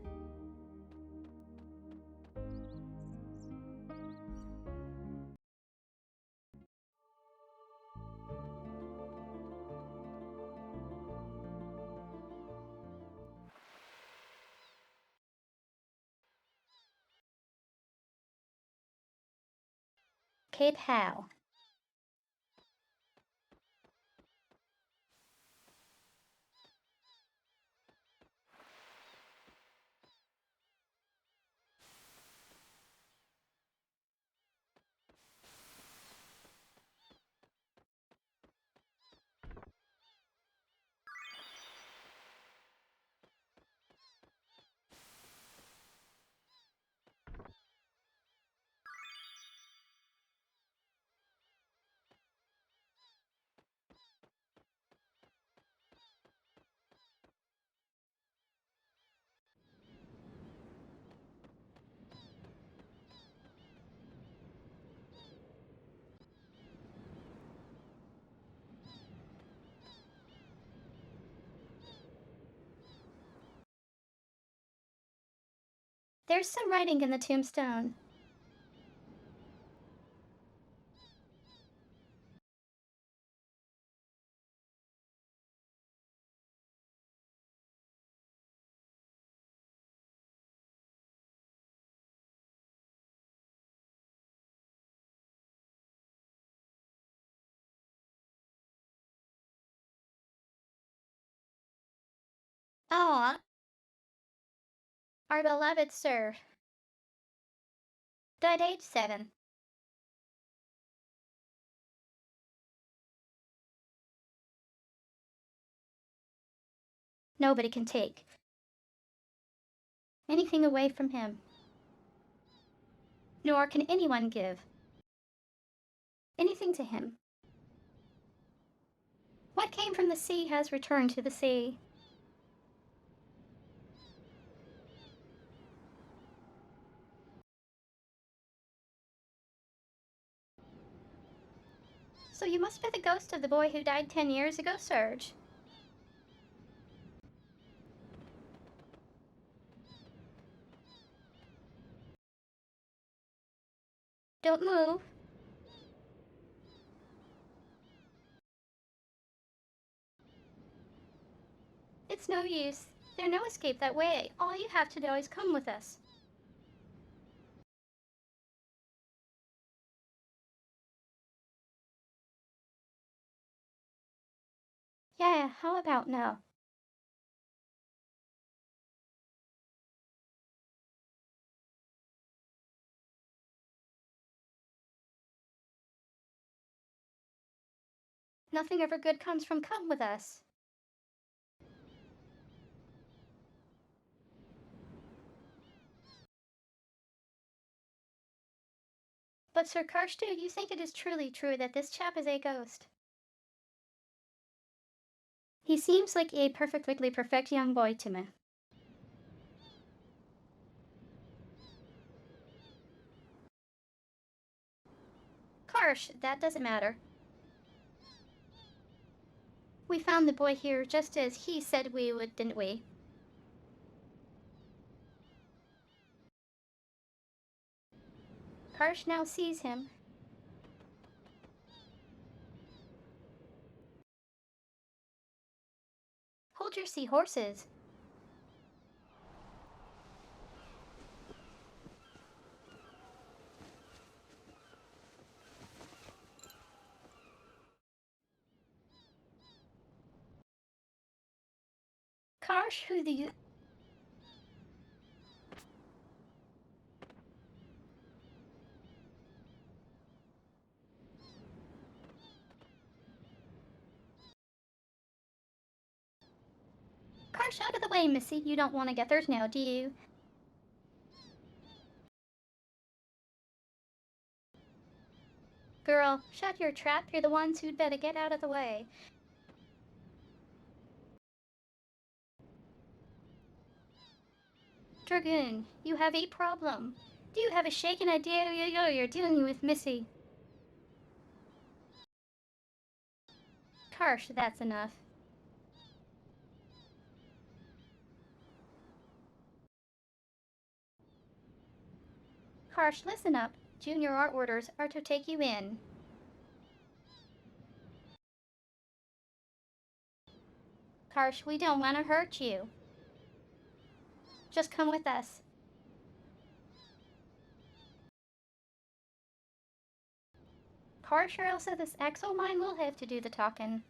Cape Howe. There's some writing in the tombstone. Aw, our beloved sir died age 7. Nobody can take anything away from him, nor can anyone give anything to him. What came from the sea has returned to the sea. So you must be the ghost of the boy who died 10 years ago, Serge. Don't move. It's no use. There's no escape that way. All you have to do is come with us. Yeah, how about no? Nothing ever good comes from come with us. But Sir Karstu, you think it is truly true that this chap is a ghost? He seems like a perfectly perfect young boy to me. Karsh, that doesn't matter. We found the boy here just as he said we would, didn't we? Karsh now sees him. Hold your seahorses. Karsh, who the... Karsh, out of the way, missy. You don't want to get theirs now, do you? Girl, shut your trap. You're the ones who'd better get out of the way. Dragoon, you have a problem. Do you have a shaken idea you're dealing with Missy? Karsh, that's enough. Karsh, listen up. Junior, our orders are to take you in. Karsh, we don't want to hurt you. Just come with us. Karsh, or else this exo mine will have to do the talking.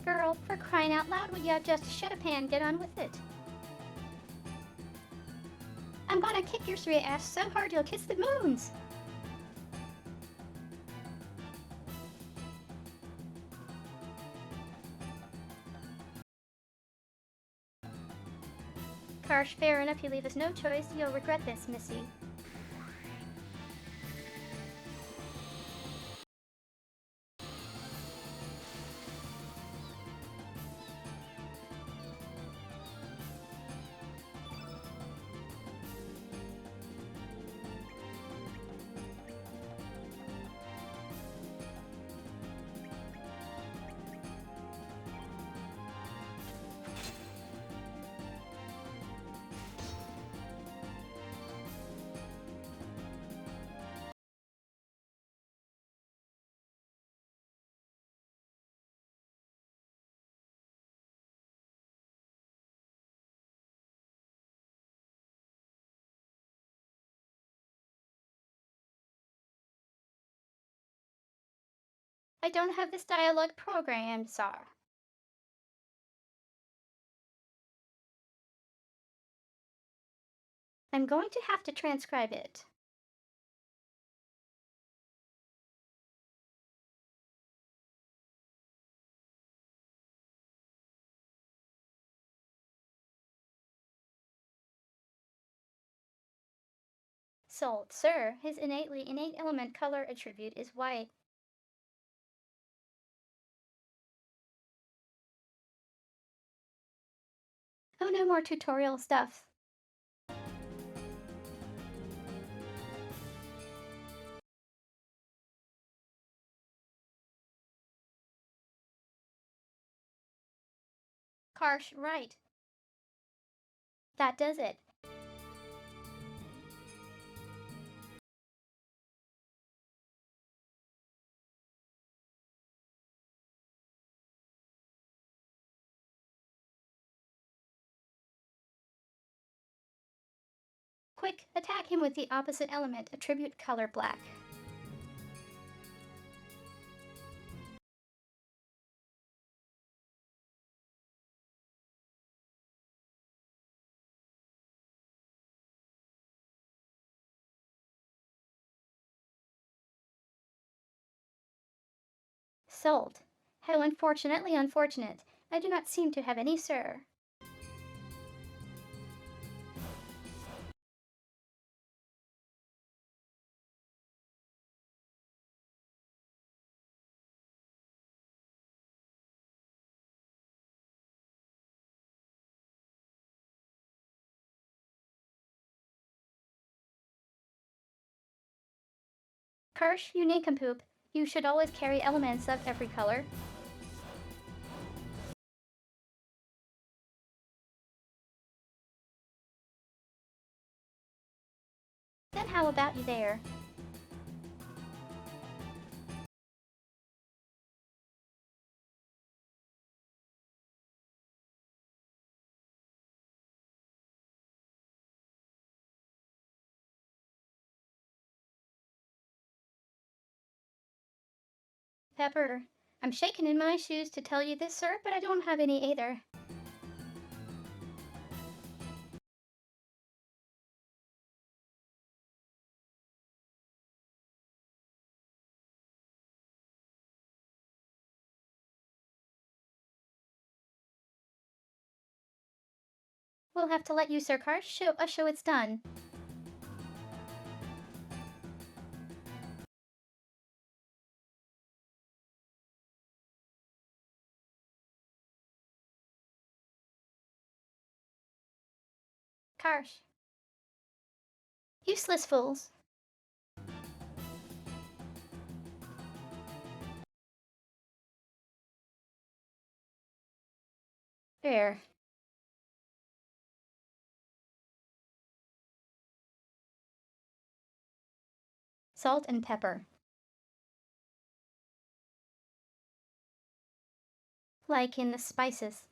Girl, for crying out loud, will you just shut up and get on with it? I'm gonna kick your sweet ass so hard you'll kiss the moons. Karsh, fair enough, you leave us no choice. You'll regret this, Missy. I don't have this dialogue programmed, sir. I'm going to have to transcribe it. Sold, sir. His innate element color attribute is white. Oh, no more tutorial stuff. Karsh, right. That does it. Quick, attack him with the opposite element attribute color black. Sold. How unfortunately unfortunate. I do not seem to have any, sir. Kirsch, you nincompoop. You should always carry elements of every color. Then how about you there? Pepper, I'm shaking in my shoes to tell you this, sir, but I don't have any either. We'll have to let you, Sir Karsh, show it's done. Karsh. Useless fools. There. Salt and pepper. Like in the spices.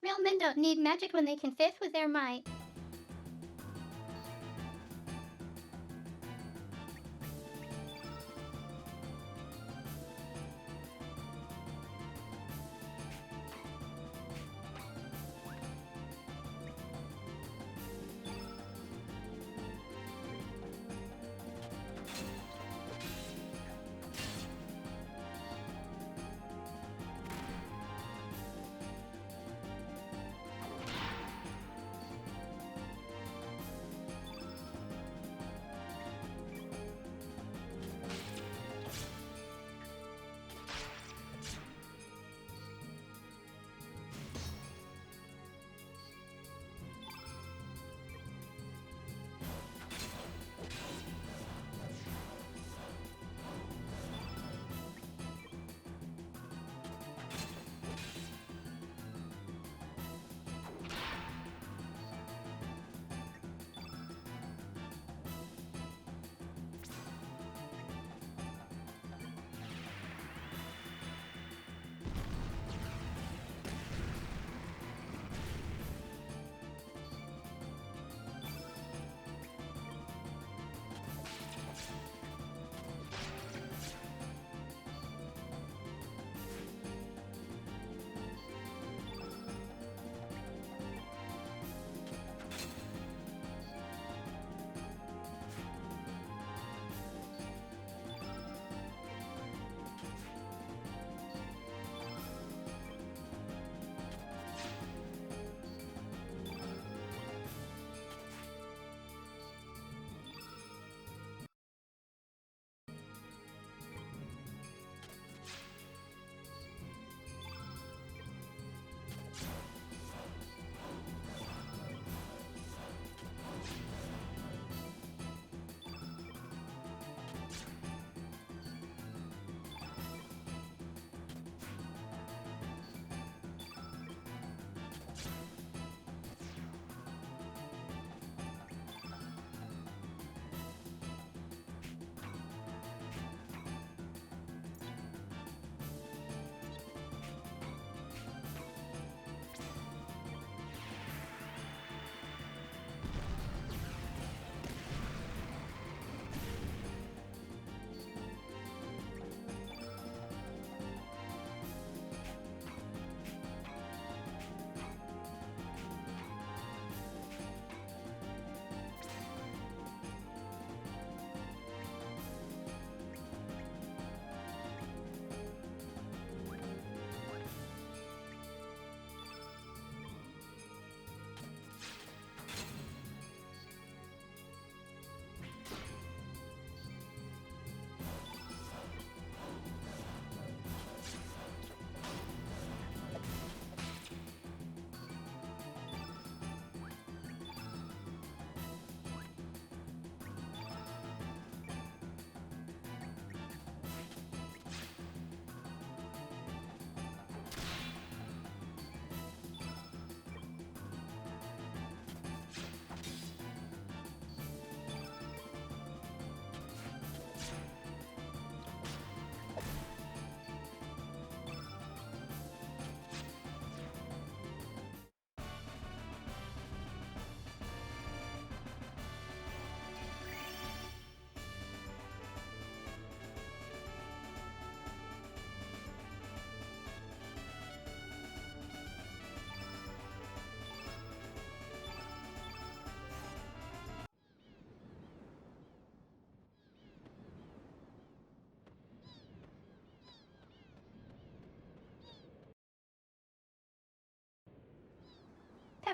Real men don't need magic when they can fifth with their might.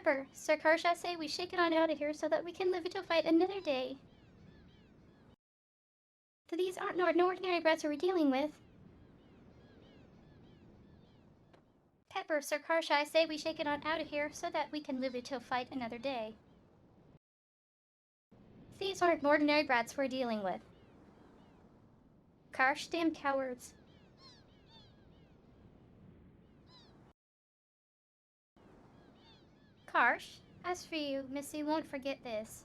Pepper, Sir Karsh, say we shake it on out of here so that we can live to fight another day. These aren't no ordinary brats we're dealing with. Pepper, Sir Karsh, say we shake it on out of here so that we can live to fight another day. These aren't ordinary brats we're dealing with. Karsh, damn cowards. Karsh, as for you, Missy won't forget this.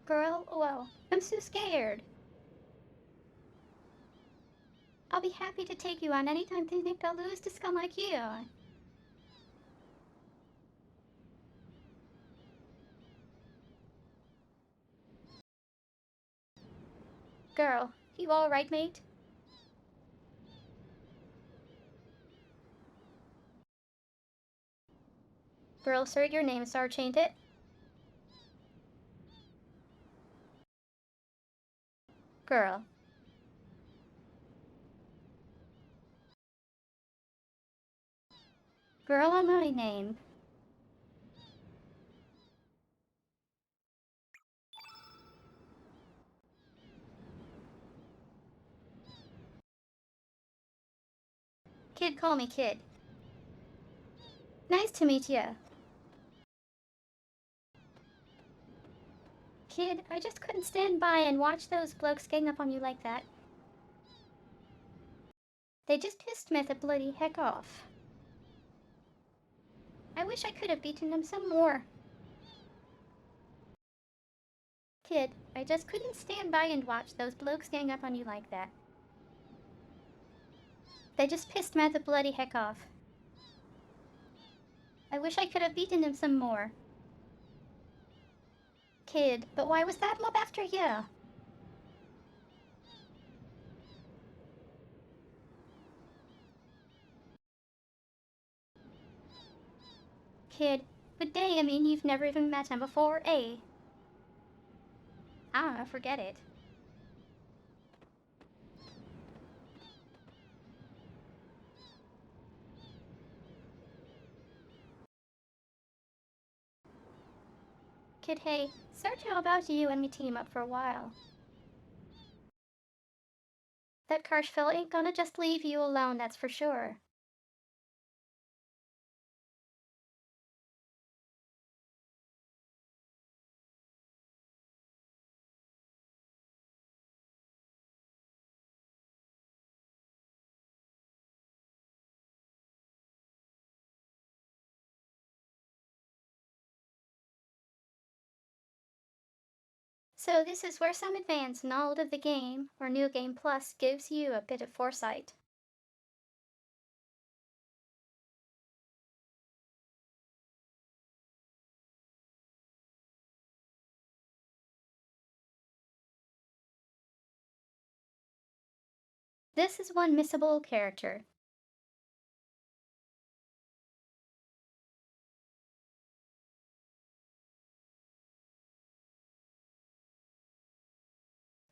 Girl, well, I'm so scared. I'll be happy to take you on anytime they think I'll lose to scum like you. Girl, you alright, mate? Girl, sir, your name's Sarge, ain't it? Girl. Girl on my name. Kid, call me Kid. Nice to meet ya. Kid, I just couldn't stand by and watch those blokes gang up on you like that. They just pissed me the bloody heck off. I wish I could have beaten them some more. Kid, I just couldn't stand by and watch those blokes gang up on you like that. They just pissed me the bloody heck off. I wish I could have beaten them some more. Kid, but why was that mob after you? Kid, but dang, I mean, you've never even met him before, eh? I don't know, forget it. Kid, hey, Sarge, how about you and me team up for a while? That Karshville ain't gonna just leave you alone, that's for sure. So this is where some advanced knowledge of the game, or New Game Plus, gives you a bit of foresight. This is one missable character.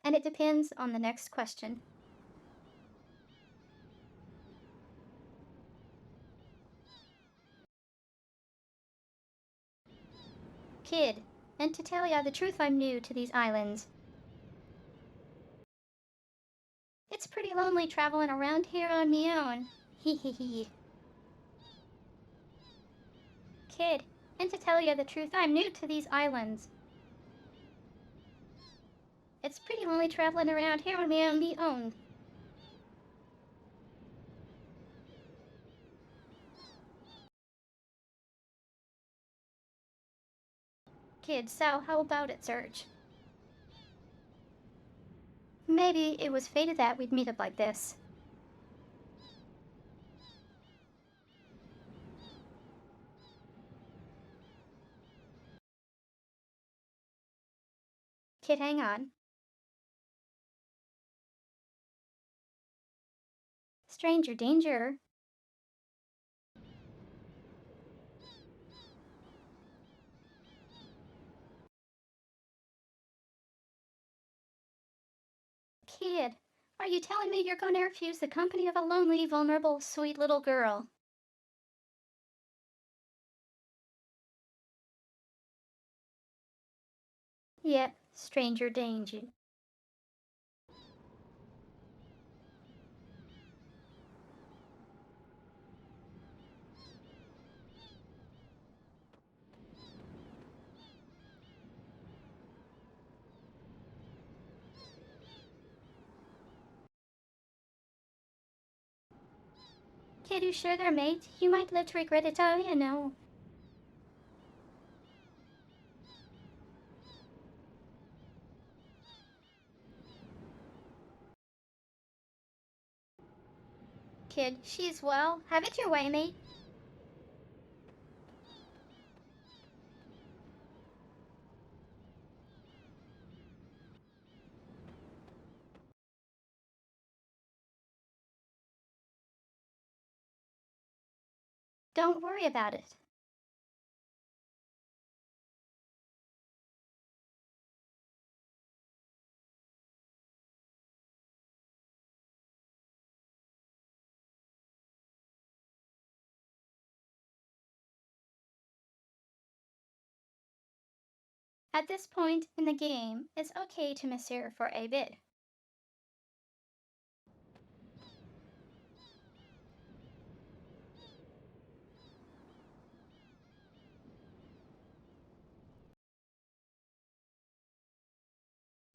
And it depends on the next question. Kid, and to tell ya the truth, I'm new to these islands. It's pretty lonely traveling around here on me own. Hee hee hee. Kid, and to tell ya the truth, I'm new to these islands. It's pretty lonely traveling around here on me own. Kid, so how about it, Serge? Maybe it was fated that we'd meet up like this. Kid, hang on. Stranger danger. Kid, Are you telling me you're going to refuse the company of a lonely, vulnerable, sweet little girl? Yep, stranger danger. Kid who's sure they're mates, you might live to regret it, oh, you know. Kid, she's well. Have it your way, mate. Don't worry about it. At this point in the game, it's okay to miss her for a bit.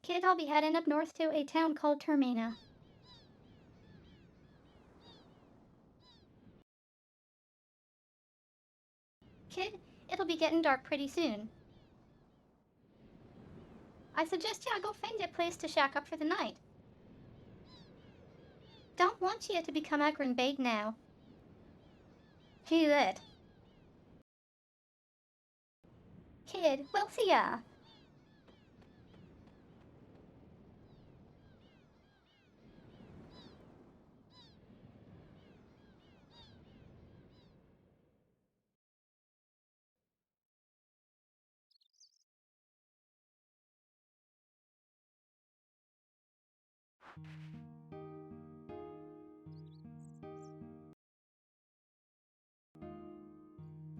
Kid, I'll be heading up north to a town called Termina. Kid, it'll be getting dark pretty soon. I suggest ya go find a place to shack up for the night. Don't want you to become a bait now. He lit. Kid, we'll see ya.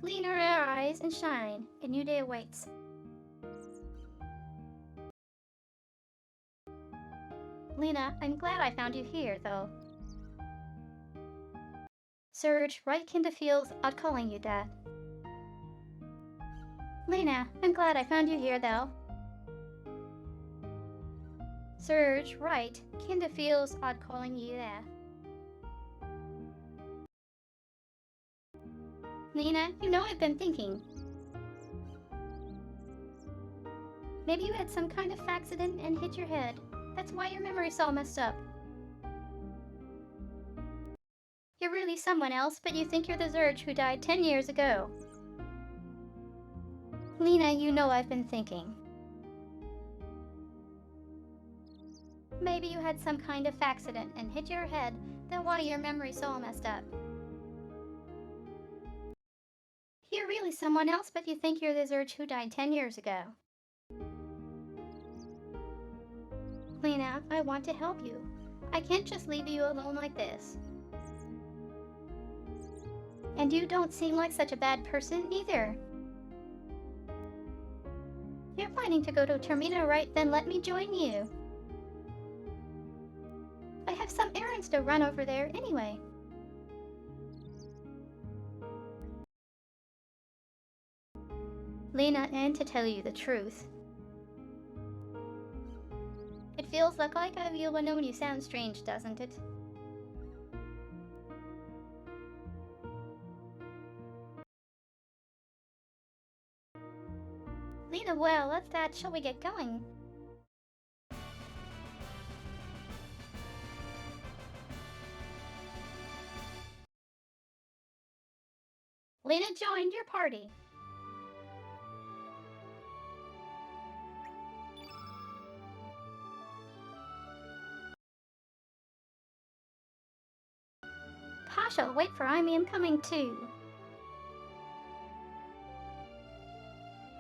Lean her eyes and shine. A new day awaits. Lena, I'm glad I found you here, though. Surge, right kinda feels odd calling you that. Lena, I'm glad I found you here, though. Surge, right, kinda feels odd calling you that. Lena, you know I've been thinking. Maybe you had some kind of accident and hit your head. That's why your memory's all messed up. You're really someone else, but you think you're the Zurge who died 10 years ago. Lena, you know I've been thinking. Maybe you had some kind of accident and hit your head, then why your memory's all messed up. You're really someone else, but you think you're the Zurge who died 10 years ago. Lena, I want to help you. I can't just leave you alone like this. And you don't seem like such a bad person either. You're planning to go to Termina, right? Then let me join you. I have some errands to run over there anyway. Lena, and to tell you the truth, it feels like I've you known you sound strange, doesn't it? Lena, well, let's that. Shall we get going? Lena joined your party. Pasha, wait for I am coming too.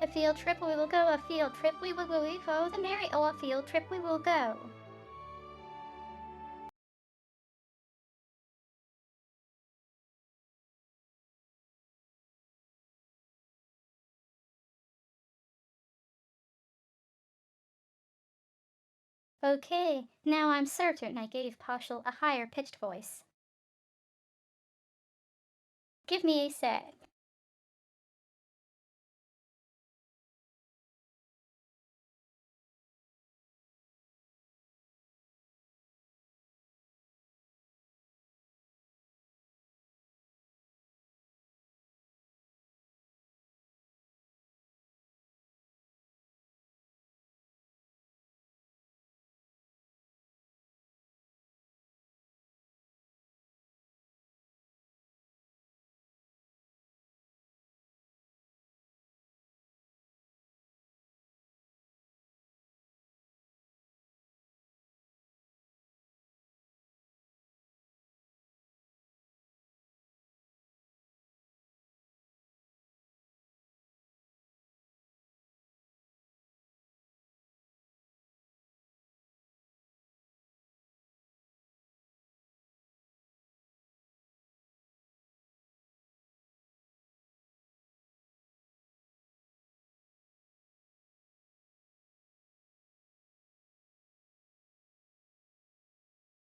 A field trip we will go, a field trip we will go, the merry, oh, a field trip we will go. Okay, now I'm certain I gave Paschal a higher pitched voice. Give me a sec.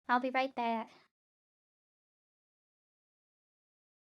I'll be right back.